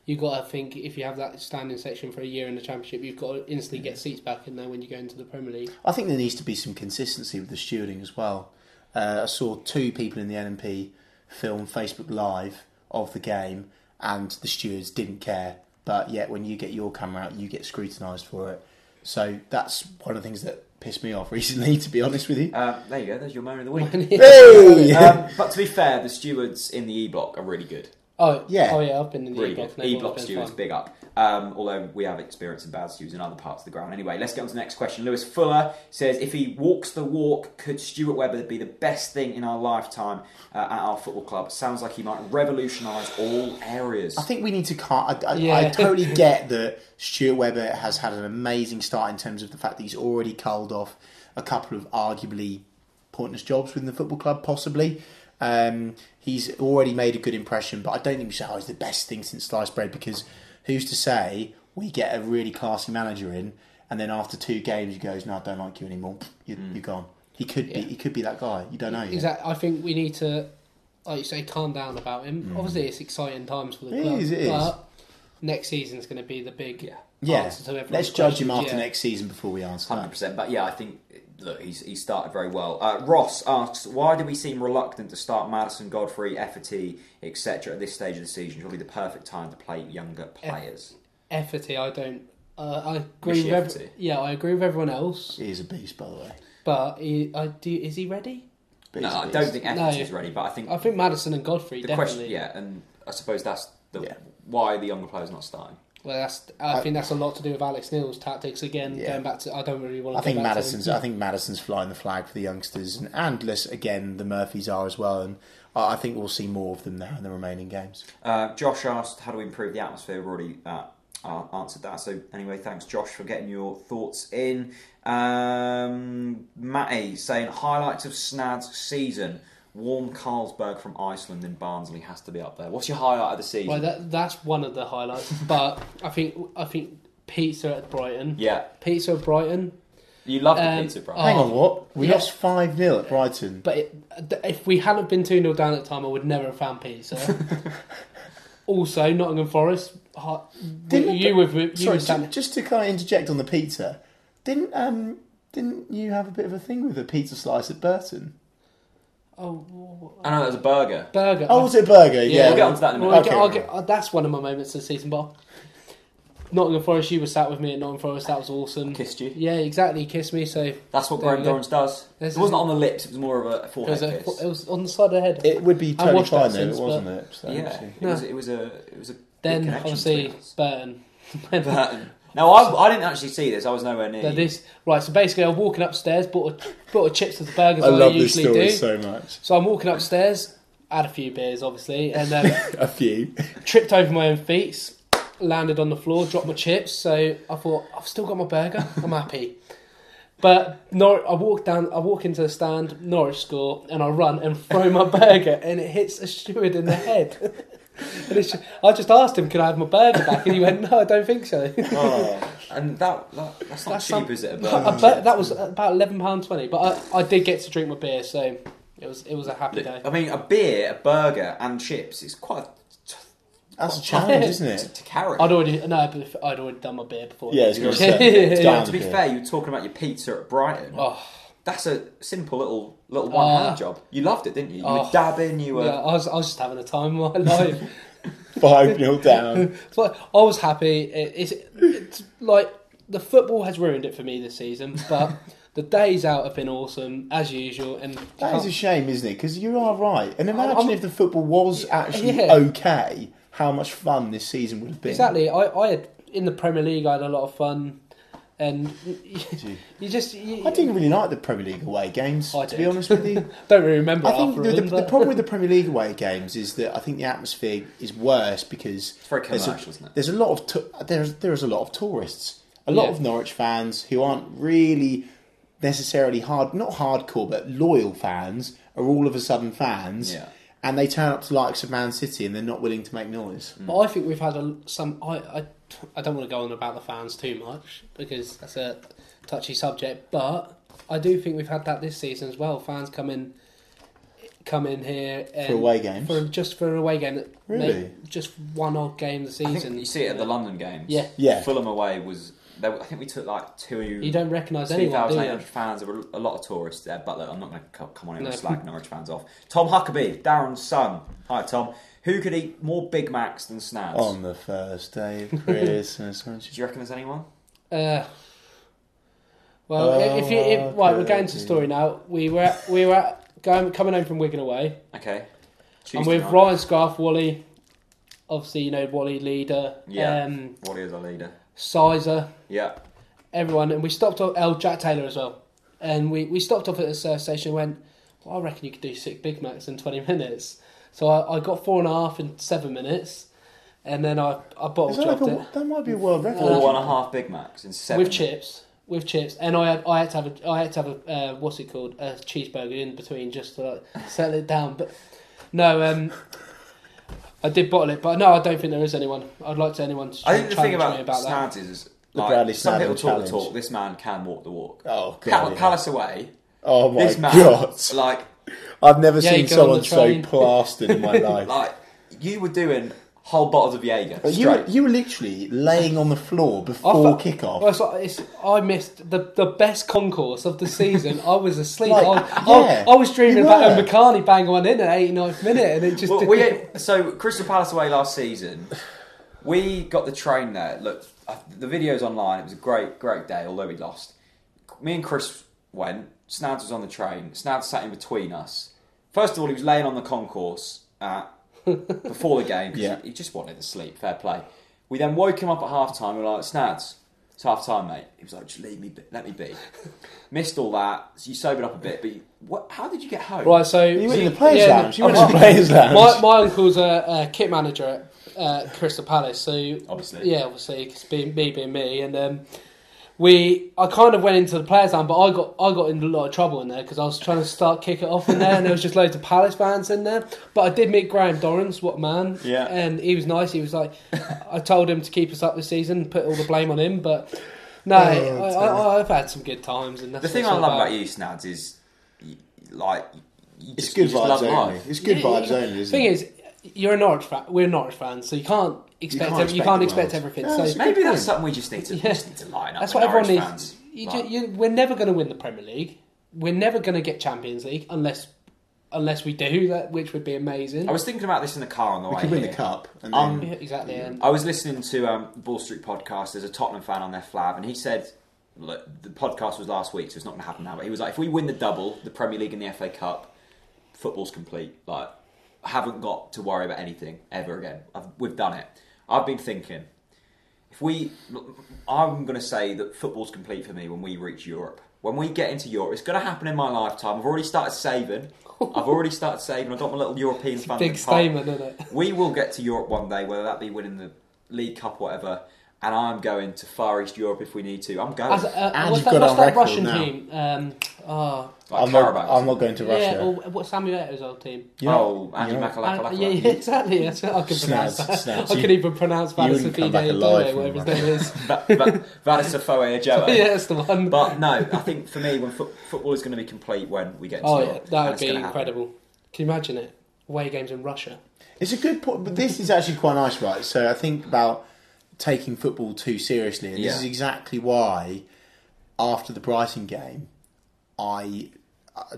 you've got to think if you have that standing section for a year in the Championship, you've got to instantly get seats back in there when you go into the Premier League. I think there needs to be some consistency with the stewarding as well. I saw 2 people in the NMP film Facebook Live of the game, and the stewards didn't care. But yet, when you get your camera out, you get scrutinised for it. So that's one of the things that pissed me off recently, to be honest with you. There you go. There's your moment of the week. Hey! But to be fair, the stewards in the E Block are really good. Oh Yeah. I've been in the Really E-block. good. E-block stewards, big up. Although we have experience in bad stewards in other parts of the ground. Anyway, let's get on to the next question. Lewis Fuller says, if he walks the walk, could Stuart Webber be the best thing in our lifetime at our football club? Sounds like he might revolutionise all areas. I think we need to... I totally get that Stuart Webber has had an amazing start in terms of the fact that he's already culled off a couple of arguably pointless jobs within the football club, possibly. He's already made a good impression, but I don't think we say, it's the best thing since sliced bread, because who's to say we get a really classy manager in, and then after 2 games he goes, no, I don't like you anymore. You're gone. He could be that guy. You don't know yet. Exactly. I think we need to, like you say, calm down about him. Obviously, it's exciting times for the club. It is. But next season's going to be the big answer to everyone's Let's judge him questions. after next season before we answer 100%. that. But yeah, I think, look, he's started very well. Ross asks, why do we seem reluctant to start Maddison, Godfrey, Efferty, etc. at this stage of the season? Surely the perfect time to play younger players. Efferty, I don't. I agree with I agree with everyone else. He is a beast, by the way. But is he ready? No, I don't think Efferty's ready. But I think Madison and Godfrey the definitely. question, and I suppose that's why the younger players not starting. Well, I think that's a lot to do with Alex Neil's tactics again. Going back to, I don't really want to. I think Madison's flying the flag for the youngsters, and again the Murphys are as well, and I think we'll see more of them now in the remaining games. Josh asked, how do we improve the atmosphere? We've already answered that. So anyway, thanks Josh for getting your thoughts in. Matty saying, highlights of Snad's season. Warm Carlsberg from Iceland in Barnsley has to be up there. What's your highlight of the season? Well, that's one of the highlights. But I think pizza at Brighton. Yeah. Pizza at Brighton. You love the pizza at Brighton. Hang on, what? We lost 5-0 at Brighton. But if we hadn't been 2-0 down at the time, I would never have found pizza. Also, Nottingham Forest. Just to kind of interject on the pizza, didn't you have a bit of a thing with a pizza slice at Burton? Oh, I know, it was a burger. Oh, was it a burger? Yeah. We'll get onto that in a minute. That's one of my moments of the season, but Nottingham Forest, you were sat with me at Nottingham Forest, that was awesome. Kissed you? Yeah, exactly, he kissed me, so... That's what Graham Dorrance does. It wasn't on the lips, it was more of a forehead kiss. It was on the side of the head. It would be totally fine though, wasn't it? So, it was a then, obviously, Burton. Burton. No, I didn't actually see this. I was nowhere near. So basically, I'm walking upstairs, bought a chips with the burgers. I love usually this story so much. So I'm walking upstairs, had a few beers, obviously, and a few. Tripped over my own feet, landed on the floor, dropped my chips. So I thought, I've still got my burger. I'm happy. But I walk into the stand, Norwich score, and I run and throw my burger, and it hits a steward in the head. And I just asked him, "Can I have my burger back?" And he went, "No, I don't think so." And that's not cheap, is it? That was about £11.20, but I did get to drink my beer, so it was a happy day. I mean, a beer, a burger, and chips is quite. That's a challenge, isn't it? To carry. I'd already done my beer before. Yeah, it's to be fair, you were talking about your pizza at Brighton. Oh. That's a simple little one-hand job. You loved it, didn't you? You were dabbing, you were... Yeah, I was just having a time of my life. 5-0 down. It's like, I was happy. It's like, the football has ruined it for me this season, but the days out have been awesome, as usual. And that is a shame, isn't it? Because you are right. And imagine if the football was actually okay, how much fun this season would have been. Exactly. I had, in the Premier League, I had a lot of fun. And I didn't really like the Premier League away games, to be honest with you. Don't really remember. I think the problem with the Premier League away games is that I think the atmosphere is worse because it's very commercial, isn't it? There's a lot of there's a lot of tourists, a lot of Norwich fans who aren't really necessarily not hardcore, but loyal fans are all of a sudden fans. Yeah. And they turn up to the likes of Man City and they're not willing to make noise. But I think we've had I don't want to go on about the fans too much because that's a touchy subject, but I do think we've had that this season as well. Fans come in here and for away games, for an away game. Really, just one odd game of the season. I think you see it at the London games. Yeah. Fulham away was. I think we took like 2. You don't recognise anyone, 2,800 fans. There were a lot of tourists there, but look, I'm not going to come on here and slag Norwich fans off. Tom Huckabee, Darren's son. Hi, Tom. Who could eat more Big Macs than Snadz? On the first day of Christmas. Do you reckon there's anyone? We're going to the story now. We were coming home from Wigan away. Okay. Tuesday and with night. Ryan Scarf, Wally, Obviously, you know, Wally leader. Yeah, Wally is our leader. Sizer. Yeah. Everyone. And we stopped off... Jack Taylor as well. And we stopped off at the service station and went, well, I reckon you could do 6 Big Macs in 20 minutes. So I got 4.5 in 7 minutes. And then I bottle chopped it. That might be a world record. 4.5 Big Macs in 7 with chips. With chips, and I had to have a what's it called, a cheeseburger in between just to like settle it down. But no, I did bottle it, but no, I don't think there is anyone. I'd like to anyone to I think the thing about Snadz that. is Bradley some people Snadz talk challenge. the talk. This man can walk the walk. Oh god, Palace away. Oh my This man, god! like I've never Yeah, seen you go on someone the so train. plastered in my life. like you were doing whole bottles of Jaeger. You were literally laying on the floor before kickoff. Well, I missed the best concourse of the season. I was asleep. Like, I was dreaming you about were. McCartney bang one in at 89th minute, and it just So Crystal Palace away last season. We got the train there. Look, the video's online. It was a great day, although we lost. Me and Chris went. Snadz was on the train. Snadz sat in between us. First of all, he was laying on the concourse before the game because he just wanted to sleep. Fair play. We then woke him up at half time. We were like, Snadz, it's half time, mate. He was like, just leave me, let me be. Missed all that. So you sobered up a bit. But how did you get home? right. So You went in the players' lounge. You went in the players' lounge. my uncle's a kit manager at Crystal Palace, so Obviously, because being me, and I kind of went into the players' lounge, but I got in a lot of trouble in there because I was trying to kick it off in there, and there was just loads of Palace fans in there. But I did meet Graham Dorrans, what a man, and he was nice. He was like, I told him to keep us up this season, put all the blame on him, but no, I've had some good times. And that's the thing I love about you, Snadz, is It's good vibes only. It's good vibes only. The thing is, you're a Norwich fan. We're Norwich fans, so you can't expect everything. Yeah, So maybe that's something we just need to line up. that's with what everyone Norwich needs. fans. We're never going to win the Premier League. We're never going to get Champions League unless we do that, which would be amazing. I was thinking about this in the car on the way We could win here. the cup. And then, Yeah, exactly. And I was listening to Ball Street Podcast. There's a Tottenham fan on their flav, and he said, look, the podcast was last week, so it's not going to happen now. But he was like, if we win the double, the Premier League and the FA Cup, football's complete. Like, I haven't got to worry about anything ever again. We've done it. I've been thinking, I'm going to say that football's complete for me when we reach Europe. When we get into Europe, it's going to happen in my lifetime. I've already started saving. I've got my little European fund. big statement, isn't it? We will get to Europe one day, whether that be winning the League Cup or whatever. And I'm going to Far East Europe if we need to. I'm going. What's you've that, got what's on that record Russian now. team? I'm not going to Russia. Yeah, or what's Samuel Eto's old team? Andy Yeah, Makalaka. Yeah, exactly. That's what I can pronounce that. Snadz. I can even pronounce You wouldn't come back alive from whatever his name is. Vanisafoe Joe. Yeah, that's the one. But no, I think for me, when football is going to be complete when we get to Europe. Yeah, that And would it's be gonna happen. incredible. Can you imagine it? Away games in Russia. It's a good point, but this is actually quite nice, right? So I think about taking football too seriously, and this is exactly why, after the Brighton game, I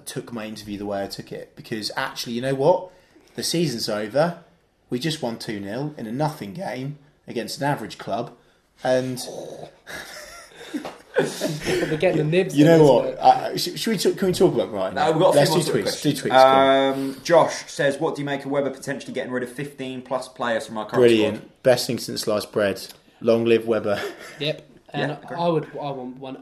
took my interview the way I took it. Because actually, you know what? The season's over. We just won 2-0 in a nothing game against an average club, and... We're getting the nibs. You know then, what? Can we talk about Brighton? No, we've got a Let's few do more tweets. questions. Do tweets. Josh says, what do you make of Webber potentially getting rid of 15 plus players from our current Brilliant. squad? Best thing since sliced bread. Long live Webber. Yep. And Yeah, I want one.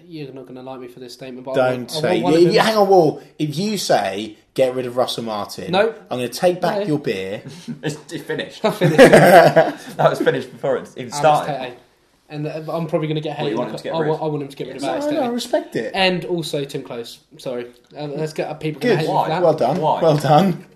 You're not gonna like me for this statement, but Don't say. I want one of them. Hang on, Wall. If you say get rid of Russell Martin, No. I'm going to take back No. your beer. It's finished. I finished. That was finished before it even started. Alex Tete. And I'm probably going to get What, hate. you want him to get I rid? want him to get rid of Yes. Alex No, I Tete. respect it. And also Tim Close. Sorry. Let's get people Good. going to hate me for that. Well done. Why? Well done.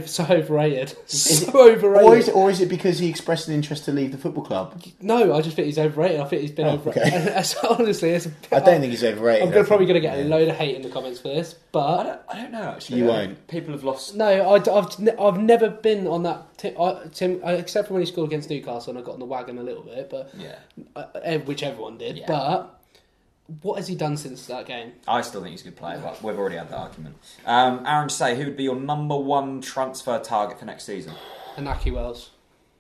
So overrated. So overrated. Or is it because he expressed an interest to leave the football club? No, I just think he's overrated. I think he's been overrated. okay. Honestly, I don't think he's overrated. I'm probably going to get a load of hate in the comments for this, but I don't know, actually. You won't. People have lost... no, I've never been on that. Tim, except for when he scored against Newcastle, and I got on the wagon a little bit, but which everyone did. Yeah. But what has he done since that game? I still think he's a good player, but we've already had that argument. Aaron say, who would be your number one transfer target for next season? Anaki Wells.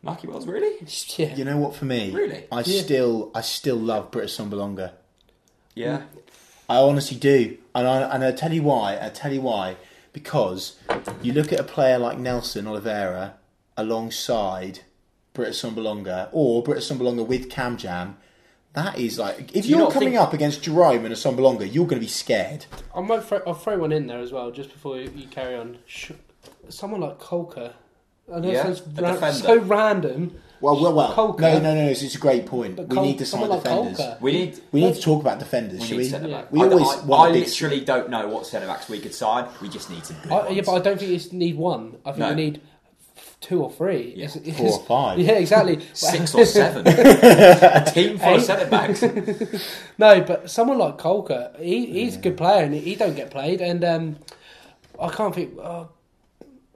Marky Wells, really? Yeah. You know what? For me, Really? I still love Britta Sombalonga. Yeah. I honestly do, and I tell you why. Because you look at a player like Nelson Oliveira, alongside Britta Sombalonga or Britta Sombalonga with Cam Jam, that is like... If you you're not coming think- up against Jerome and a Sombalonga, you're going to be scared. I'll throw one in there as well, just before you carry on. Someone like Colker. I know Yeah, it sounds a so random. Well. Colker. No. It's a great point. But We need to sign someone like defenders. Colker. We need to talk about defenders, shall we? centre-back. We I always want I a big- literally don't know what centre-backs we could sign. We just need some good ones. Yeah, but I don't think you need one. I think No. you need 2 or 3. Yeah. 4 or 5. Yeah, exactly. 6 or 7. A team full of 8. centre-backs. No, but someone like Colker, he's a good player and he don't get played. And I can't think...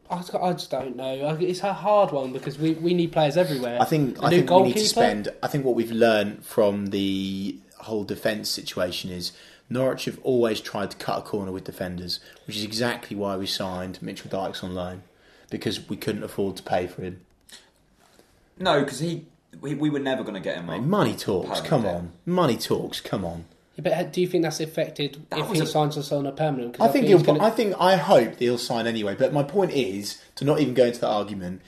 I just don't know. It's a hard one because we need players everywhere. I think we need to spend... I think what we've learned from the whole defence situation is Norwich have always tried to cut a corner with defenders, which is exactly why we signed Mitchell Dykes on loan, because we couldn't afford to pay for him. No, because we were never going to get him on. Money talks, come on. Money talks, come on. Yeah, but do you think that's affected if he signs us on a permanent? I hope he'll sign anyway. But my point is, to not even go into that argument,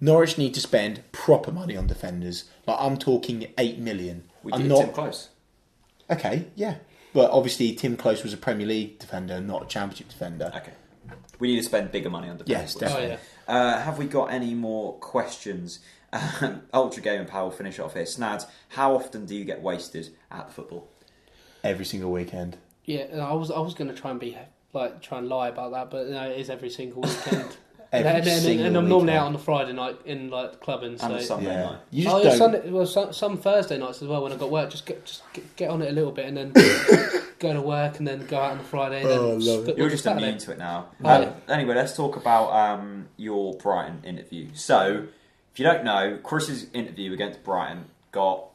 Norwich need to spend proper money on defenders. Like, I'm talking 8 million. We did Tim Close. Okay, yeah. But obviously Tim Close was a Premier League defender, not a Championship defender. Okay. We need to spend bigger money on defenders. Yes, definitely. Oh, yeah. Have we got any more questions? Ultra Gaming Power will finish off here. Snadz, how often do you get wasted at the football? Every single weekend. Yeah, I was going to try and lie about that, but no, it is every single weekend. And I'm normally out on the Friday night in like clubbing. And a Sunday night. You just don't... some Thursday nights as well when I got work. Just get on it a little bit and then go to work and then go out on the Friday. And then You're just immune to it now. Anyway, let's talk about your Brighton interview. So, if you don't know, Chris's interview against Brighton got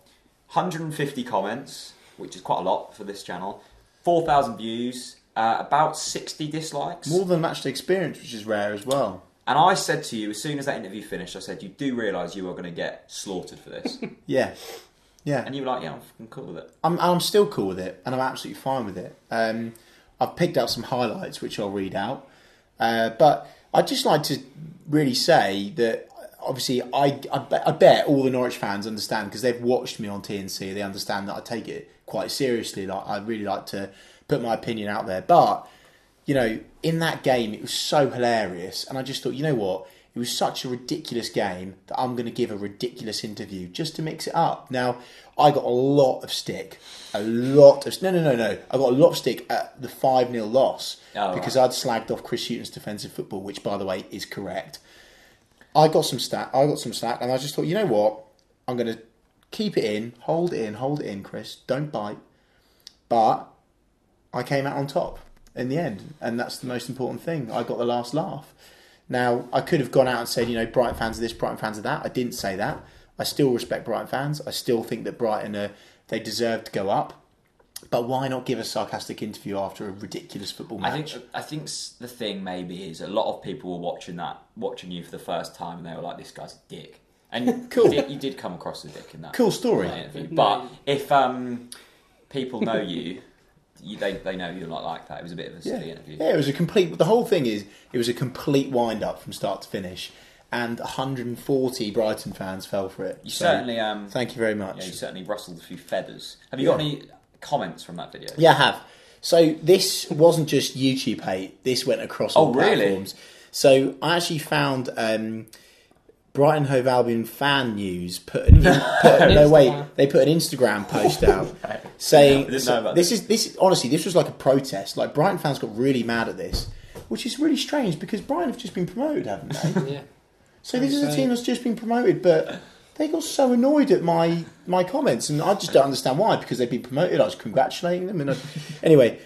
150 comments, which is quite a lot for this channel, 4,000 views, about 60 dislikes. More than match day experience, which is rare as well. And I said to you, as soon as that interview finished, I said, you do realise you are going to get slaughtered for this. Yeah. And you were like, yeah, I'm fucking cool with it. I'm still cool with it, and I'm absolutely fine with it. I've picked out some highlights, which I'll read out. But I'd just like to really say that, obviously, I bet all the Norwich fans understand, because they've watched me on TNC, they understand that I take it quite seriously. Like, I really like to put my opinion out there. But, you know, in that game, it was so hilarious. And I just thought, you know what? It was such a ridiculous game that I'm going to give a ridiculous interview just to mix it up. Now, I got a lot of stick. No. I got a lot of stick at the 5-0 loss because I'd slagged off Chris Hughton's defensive football, which, by the way, is correct. I got some slack, and I just thought, you know what? I'm going to keep it in, hold it in, Chris. Don't bite. But I came out on top in the end, and that's the most important thing. I got the last laugh. Now, I could have gone out and said, you know, Brighton fans are this, Brighton fans are that. I didn't say that. I still respect Brighton fans. I still think that Brighton, they deserve to go up. But why not give a sarcastic interview after a ridiculous football match? I think the thing maybe is a lot of people were watching you for the first time, and they were like, "This guy's a dick." And cool. you did come across as a dick in that. Cool story. Interview. But if people know you, they know you're not like that. It was a bit of a silly interview. Yeah, it was a complete. The whole thing is, it was a complete wind up from start to finish, and 140 Brighton fans fell for it. You certainly. Thank you very much. Yeah, you certainly rustled a few feathers. Have you got any comments from that video? Yeah, I have. So this wasn't just YouTube hate. This went across all platforms. So I actually found Brighton Hove Albion Fan News put an Instagram post out saying I didn't know about this. Honestly, this was like a protest. Like, Brighton fans got really mad at this, which is really strange because Brighton have just been promoted, haven't they? Yeah. So this is a team that's just been promoted, but they got so annoyed at my comments, and I just don't understand why, because they've been promoted. I was congratulating them. Anyway,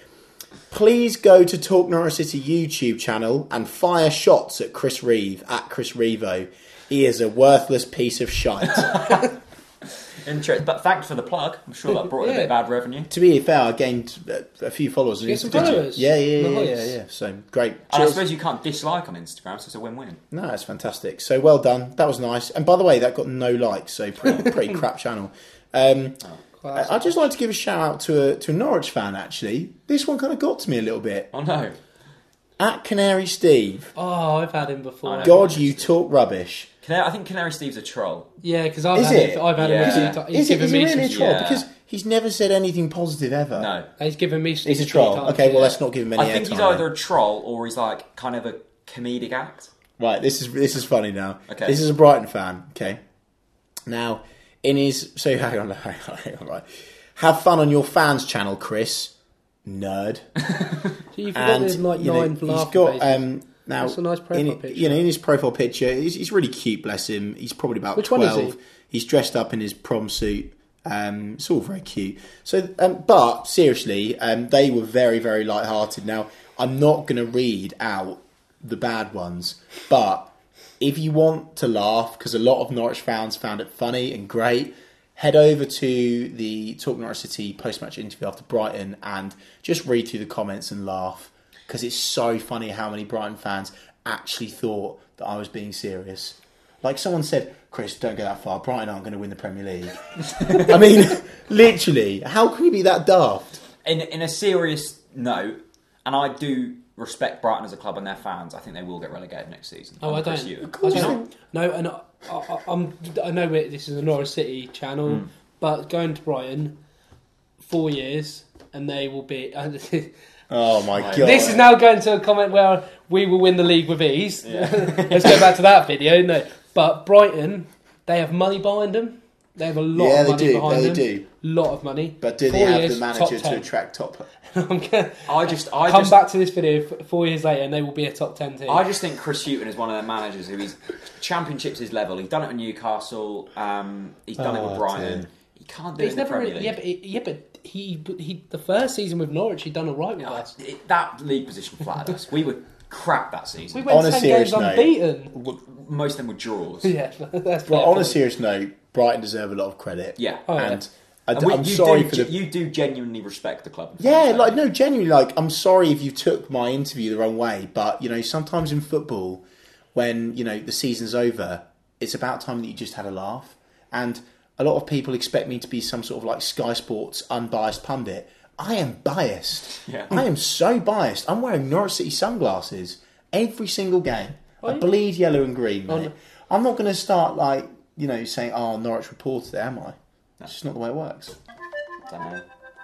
please go to TalkNorwichCity YouTube channel and fire shots at Chris Reeve, at Chris Revo. He is a worthless piece of shite. Interesting, but thanks for the plug. I'm sure that brought in a bit of bad revenue. To be fair, I gained a few followers. Get some followers. Yeah. So great. And I suppose you can't dislike on Instagram, so it's a win-win. No, it's fantastic. So well done. That was nice. And by the way, that got no likes, so pretty crap channel. I'd just like to give a shout out to a Norwich fan, actually. This one kind of got to me a little bit. Oh no. At Canary Steve. Oh, I've had him before. God, you talk rubbish. I think Canary Steve's a troll. Yeah, because I've had him a few times. Is he really a troll? Yeah. Because he's never said anything positive ever. No. He's given me... He's a troll. Okay, well, let's not give him any I think he's either a troll or he's like kind of a comedic act. Right, this is funny now. Okay. This is a Brighton fan, okay? Now, in his... So, hang on, right. Have fun on your fans channel, Chris. Nerd. So you've got his, like, 9 for he's got... now, that's a nice profile picture. In his profile picture, he's really cute, bless him. He's probably about Which 12. one is he? He's dressed up in his prom suit. It's all very cute. So, but seriously, they were very, very light-hearted. Now, I'm not going to read out the bad ones, but if you want to laugh, because a lot of Norwich fans found it funny and great, head over to the TalkNorwichCity post-match interview after Brighton and just read through the comments and laugh, because it's so funny how many Brighton fans actually thought that I was being serious. Like someone said, Chris, don't go that far. Brighton aren't going to win the Premier League. I mean, literally, how can you be that daft? In a serious note, and I do respect Brighton as a club and their fans, I think they will get relegated next season. Oh, I don't. No, and I know this is a Norwich City channel, but going to Brighton, 4 years, and they will be... Oh my God. This is now going to a comment where we will win the league with ease. Yeah. Let's go back to that video. No, but Brighton, they have money behind them. They have a lot of money behind them. They do. Lot of money. But do they have the manager to attract top? Come back to this video 4 years later, and they will be a top 10 team. I just think Chris Hughton is one of their managers who is Championship's his level. He's done it at Newcastle. He's done it with Brighton. Dear. He can't do it in the Premier League. But he the first season with Norwich, he'd done all right with us. That league position flattered us. We were crap that season. We went 10 games unbeaten. Most of them were draws. Yeah, that's well, on a serious note, Brighton deserve a lot of credit. Yeah. I'm sorry for you do genuinely respect the club. Yeah, genuinely, I'm sorry if you took my interview the wrong way, but, sometimes in football, when, the season's over, it's about time that you just had a laugh. And a lot of people expect me to be some sort of, Sky Sports unbiased pundit. I am biased. Yeah. I am so biased. I'm wearing Norwich City sunglasses every single game. I bleed yellow and green, mate. No. I'm not going to start, saying, Norwich reported it, am I? That's just not the way it works. I don't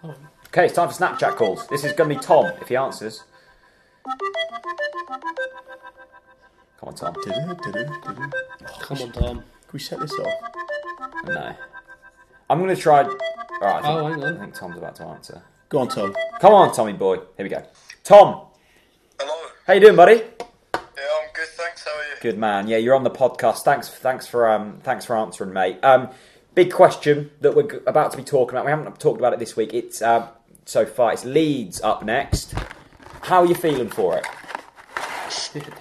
know. Okay, it's time for Snapchat calls. This is going to be Tom, if he answers. Come on, Tom. Come on, Tom. Can we set this off? No. I'm going to try... Alright, hang on. I think Tom's about to answer. Go on, Tom. Come on, Tommy boy. Here we go. Tom. Hello. How you doing, buddy? Yeah, I'm good, thanks. How are you? Good man. Yeah, you're on the podcast. Thanks for answering, mate. Big question that we're about to be talking about. We haven't talked about it this week. It's so far. It's Leeds up next. How are you feeling for it?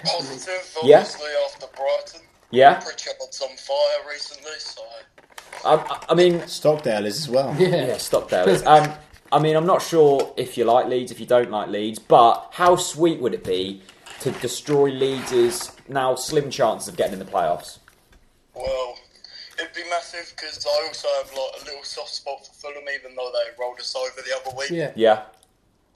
Positive, obviously, after Brighton. Yeah. Pritchard's on fire recently, so... I mean... Stockdale is as well. Yeah, Stockdale is. I mean, I'm not sure if you like Leeds, if you don't like Leeds, but how sweet would it be to destroy Leeds' now slim chances of getting in the playoffs? Well... It'd be massive because I also have a little soft spot for Fulham, even though they rolled us over the other week. Yeah.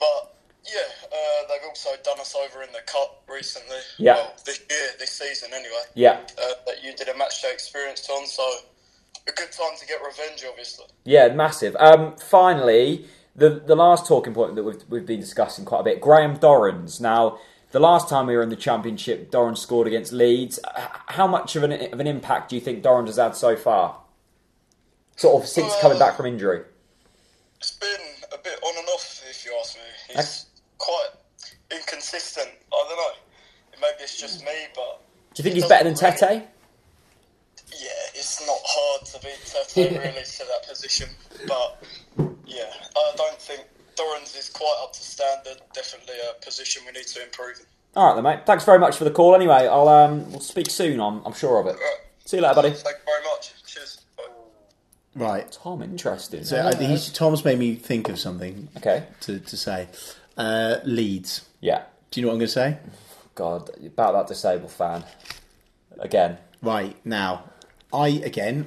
But they've also done us over in the cup recently. Yeah. Well, this season anyway. Yeah. That you did a match day experience on, so a good time to get revenge, obviously. Yeah, massive. Finally, the last talking point that we've been discussing quite a bit. Graham Dorrans. Now, the last time we were in the Championship, Dorrans scored against Leeds. How much of an impact do you think Dorrans has had so far? Sort of since coming back from injury. It's been a bit on and off, if you ask me. He's quite inconsistent. I don't know. Maybe it's just me, but... Do you think he's better than Tete? Yeah, it's not hard to beat Tete really to that position. But, yeah, I don't think Dorrans is quite up to standard. Definitely a position we need to improve in. All right then, mate. Thanks very much for the call. Anyway, we'll speak soon. I'm sure of it. Right. See you later, buddy. Thank you very much. Cheers. Bye. Right. Tom, interesting. So Tom's made me think of something. Okay. To say, Leeds. Yeah. Do you know what I'm going to say? God, about that disabled fan again. Right now, I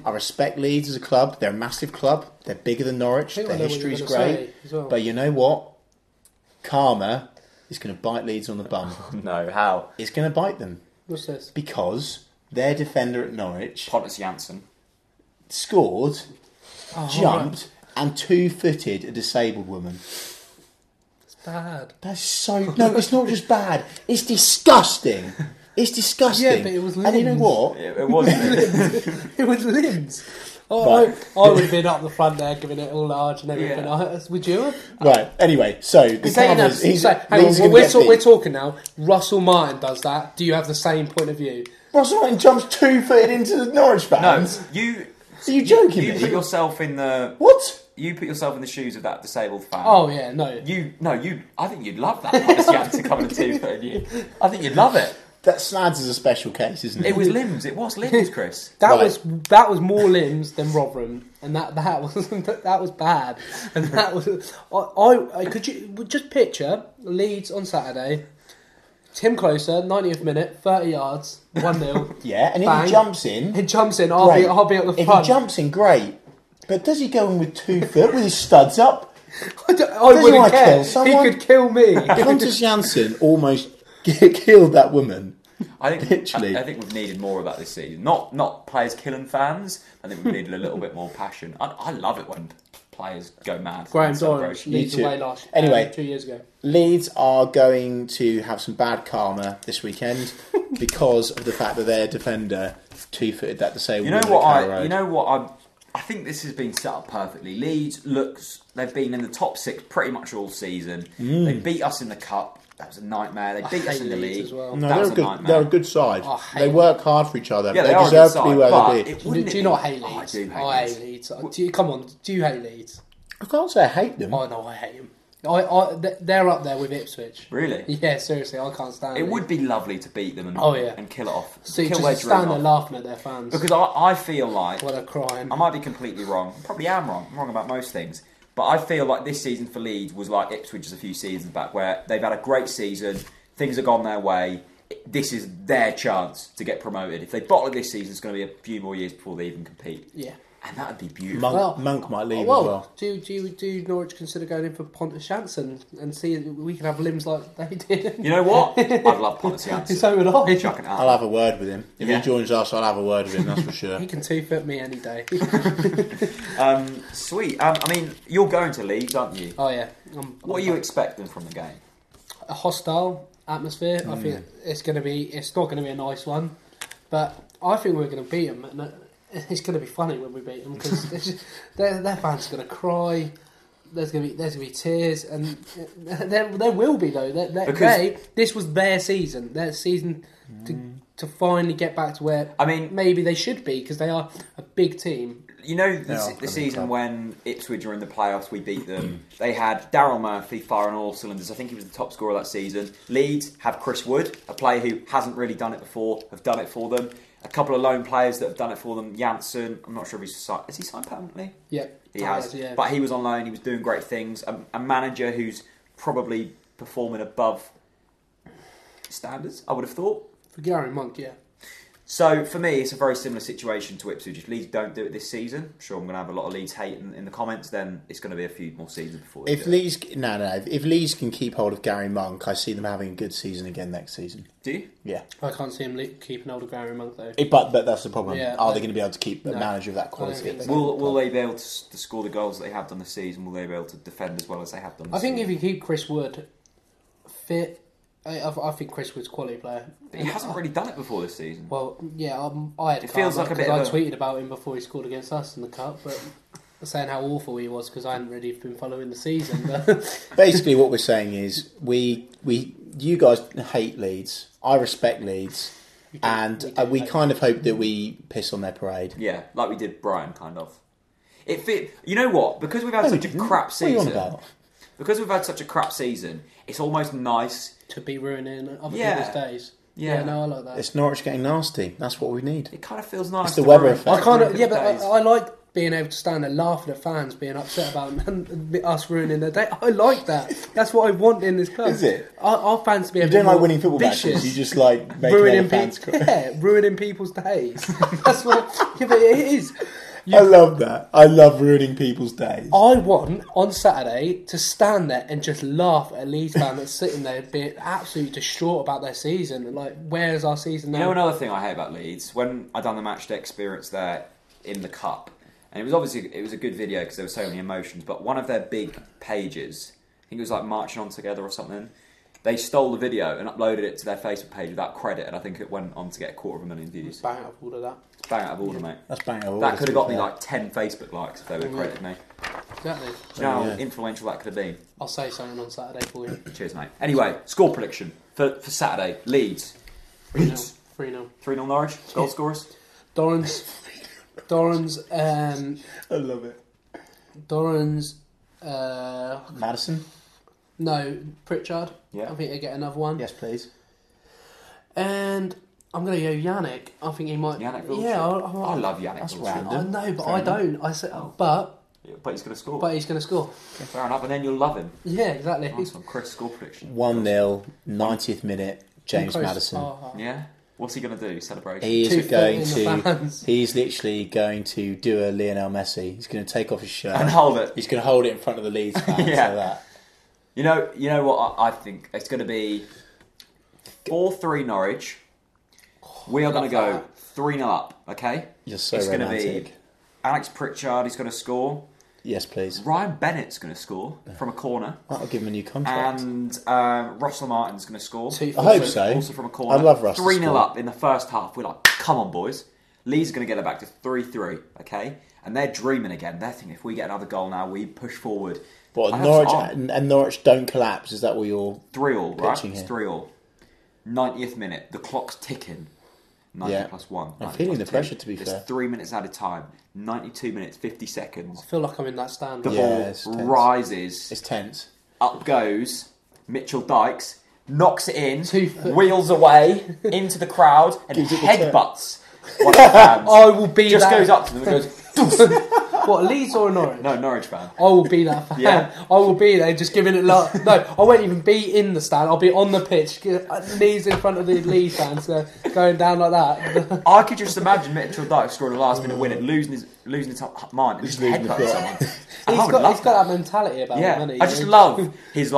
respect Leeds as a club. They're a massive club. They're bigger than Norwich. Their history's great. Well. But you know what? Karma is going to bite Leeds on the bum. No, how? It's going to bite them. What's this? Because their defender at Norwich, Pontus Jansson, scored, jumped, and 2-footed a disabled woman. It's bad. That's so... No, it's not just bad. It's disgusting. It's disgusting. Yeah, but it was limbs. And you know what? it wasn't. It was limbs. Right. I would have been up the front there giving it all large and everything. Yeah. Would you have? Right, anyway, so the cameras... We're talking now. Russell Martin does that. Do you have the same point of view? Russell Martin jumps 2-footed into the Norwich fans. No, you... Are you joking You me? put yourself in the... What? You put yourself in the shoes of that disabled fan. Oh, yeah, no. I think you'd love that. Pontus Jansson coming to 2-footed you. I think you'd love it. That Snadz is a special case, isn't it? It was limbs. It was limbs, Chris. That was more limbs than Rotherham, and that was bad. And that was I could you just picture Leeds on Saturday. Tim Closer, 90th minute, 30 yards, 1-0. Yeah, and if he jumps in... I'll be at the front. If he jumps in, great. But does he go in with 2 foot, with his studs up? I wouldn't care. He could kill me. Pontus Jansson almost killed that woman. I think Literally. I think we've needed more of that this season. Not players killing fans. I think we've needed a little bit more passion. I love it when players go mad. Graham Dorrance leads too. away last Anyway, 2 years ago. Leeds are going to have some bad karma this weekend because of the fact that their defender 2-footed that disabled. I think this has been set up perfectly. Leeds they've been in the top 6 pretty much all season. They beat us in the cup. That was a nightmare. They beat us in the league. As well. No, that was a nightmare. they're a good side. They work hard for each other. Yeah, they are deserve a good to be side, where but they be. Do you not hate Leeds? I do hate I Leeds. hate Leeds. Come on, do you hate Leeds? I can't say I hate them. Oh no, I hate them. They're up there with Ipswich. Really? Yeah, seriously, I can't stand it. It would be lovely to beat them and kill it off. So you kill just their dream stand there off. laughing at their fans. Because I feel like... What a crime. I might be completely wrong. Probably am wrong. I'm wrong about most things. But I feel like this season for Leeds was like Ipswich's a few seasons back, where they've had a great season, things have gone their way. This is their chance to get promoted. If they bottle it this season, it's going to be a few more years before they even compete. Yeah. And that would be beautiful. Monk might leave as well. Do Norwich consider going in for Pontus Jansson and see if we can have limbs like they did? You know what? I'd love Pontus Jansson. So would I. Chuck it out. I'll have a word with him. If he joins us, I'll have a word with him, that's for sure. He can 2-foot me any day. Sweet. I mean, you're going to Leeds, aren't you? Oh yeah. What are you expecting from the game? A hostile atmosphere. I think it's not going to be a nice one, but I think we're going to beat them. And it's going to be funny when we beat them because their fans are going to cry. There's going to be tears, and there will be though. This was their season. To finally get back to where maybe they should be, because they are a big team. You know, the season when Ipswich were in the playoffs, we beat them. They had Daryl Murphy firing all cylinders. I think he was the top scorer that season. Leeds have Chris Wood, a player who hasn't really done it before, have done it for them. A couple of lone players that have done it for them. Janssen, I'm not sure if has he signed permanently? Yeah, he has. Yeah. But he was on loan. He was doing great things. A manager who's probably performing above standards, I would have thought. For Gary Monk, yeah. So, for me, it's a very similar situation to Ipswich. If Leeds don't do it this season, I'm sure I'm going to have a lot of Leeds hate in the comments, then it's going to be a few more seasons before they If Leeds can keep hold of Gary Monk, I see them having a good season again next season. Do you? Yeah. I can't see him keeping hold of Gary Monk, though. But that's the problem. Yeah, Are they going to be able to keep a manager of that quality? Will they be able to score the goals that they have done this season? Will they be able to defend as well as they have done this season? I think if you keep Chris Wood fit... I think Chris Wood's a quality player. But he hasn't really done it before this season. Well, yeah, I had it feels like a bit. I tweeted about him before he scored against us in the cup, but saying how awful he was because I hadn't really been following the season. But basically, what we're saying is you guys hate Leeds. I respect Leeds, and we kind of hope that we piss on their parade. Yeah, like we did Brighton, kind of. You know what? Because we've had such a crap season. What are you on about? Because we've had such a crap season, it's almost nice to be ruining other people's days. Yeah, no, I like that. It's Norwich getting nasty. That's what we need. It kind of feels nice. It's the weather effect. I like being able to stand there laughing at fans being upset about us ruining their day. I like that. That's what I want in this club. Is it? Our fans to be. You don't like winning football matches. You just like making other fans cry. Yeah, ruining people's days. That's what. Yeah, but it is. I love that. I love ruining people's days. I want, on Saturday, to stand there and just laugh at a Leeds fan that's sitting there being absolutely distraught about their season. Like, where's our season now? You know another thing I hate about Leeds? When I done the match day experience there in the Cup, and it was a good video because there were so many emotions, but one of their big pages, I think it was like Marching On Together or something, they stole the video and uploaded it to their Facebook page without credit, and I think it went on to get 250,000 views. Bang out of order, that. It's bang out of order, mate. That's bang out of order. That could have got me like 10 Facebook likes if they would credited me. Exactly. Do you know how influential that could have been? I'll say something on Saturday for you. Cheers, mate. Anyway, score prediction for Saturday. Leeds. 3-0. 3-0 Norwich. Goal scorers. Doran's. I love it. Doran's. Madison? No, Pritchard. Yeah. I think they get another one. Yes, please. And I'm going to go Yannick. I think he might. Yannick Wilshere. Yeah, I love Yannick That's Wilshere. random. I know, but Fair I enough. don't. I said, but But he's going to score. he's going to score. Fair enough, and then you'll love him. Yeah, exactly. Nice one. Chris, score prediction. 1-0, 90th minute, James Close. Madison. Yeah? What's he going to do? Celebration? He is 240 going in the to. fans. He's literally going to do a Lionel Messi. He's going to take off his shirt. And hold it. He's going to hold it in front of the Leeds fans. Yeah. Like that. You know what I think? It's going to be 4-3 Norwich. We are going to go 3-0 up, okay? You're so it's romantic. going to be Alex Pritchard, he's going to score. Yes, please. Ryan Bennett's going to score from a corner. That'll give him a new contract. And Russell Martin's going to score. I hope so. Also from a corner. I love Russell. 3-0 up in the first half. We're like, come on, boys. Leeds are going to get it back to 3-3, okay? And they're dreaming again. They're thinking if we get another goal now, we push forward. What, I Norwich have and Norwich don't collapse? Is that what you're 3-3, right? pitching It's here? 3-3. 90th minute. The clock's ticking. 90 Yeah. plus 1. I'm 90 feeling plus the pressure, to be There's fair. 3 minutes at a time. 92 minutes, 50 seconds. I feel like I'm in that stand. The Yeah, ball it's tense. rises. It's tense. Up goes Mitchell Dykes, knocks it in, 2 foot. wheels away into the crowd, and Gives it the headbutts one of the fans. I will be Just that. goes up to them and goes, What, Leeds or Norwich? no, Norwich fan. I will be that fan. Yeah. I will be there just giving it love. No, I won't even be in the stand. I'll be on the pitch, knees in front of the Leeds fans, going down like that. I could just imagine Mitchell Dykes scoring a last minute winner, losing his mind, and just losing his headbutting breath. someone. He's I would got love that mentality about him, Yeah, hasn't he? I just love his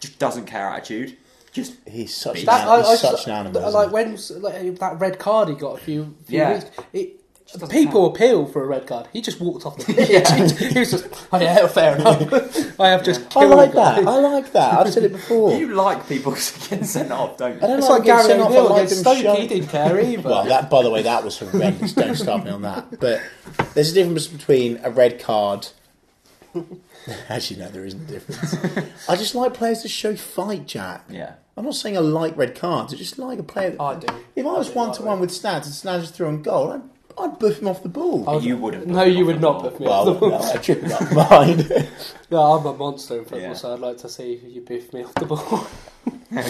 just doesn't care attitude. Just He's such, That- such an animal. isn't Like he? when that red card he got a few Yeah. weeks. doesn't People appeal for a red card. He just walked off the pitch. He was just, oh yeah, fair enough. I have just I killed like a guy. that. I like that. I've said it before. you like people getting sent off, don't I you? don't It's like like getting Gary sent off. I O'Neill like against them Stoke. He shut. didn't care either. Well, that, by the way, that was horrendous. Don't start me on that. But there's a difference between a red card. Actually, no, there isn't a difference. I just like players that show fight, Jack. Yeah. I'm not saying I like red cards. I just like a player. That, I do. If I was I do 1-1 like with Snadz and Snadz is through on goal, I'd buff him off the ball. I- You wouldn't. No, you would not put me off the Well, ball. no, I should not mind. No, I'm a monster in football, Yeah. so I'd like to see you biff me off the ball.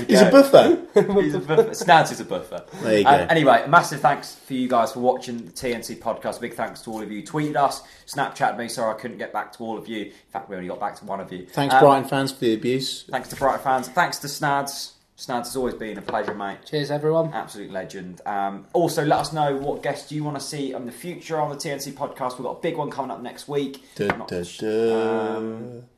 He's a buffer. He's a buffer. Snadz is a buffer. There you go. Anyway, a massive thanks for you guys for watching the TNC podcast. Big thanks to all of you. Tweeted us, Snapchat me. Sorry I couldn't get back to all of you. In fact, we only got back to one of you. Thanks, Brighton fans, for the abuse. Thanks to Brighton fans. Thanks to Snadz. Snadz has always been a pleasure, mate. Cheers, everyone. Absolute legend. Also, let us know what guests you want to see in the future on the TNC podcast. We've got a big one coming up next week.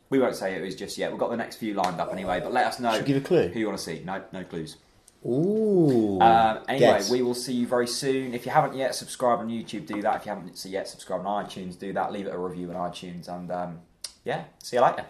We won't say who it is just yet. We've got the next few lined up anyway, but let us know Should we give a clue? who you want to see. No clues. Ooh. Anyway, Guess. we will see you very soon. If you haven't yet subscribed on YouTube, do that. If you haven't yet subscribed on iTunes, do that. Leave it a review on iTunes. And yeah, see you later.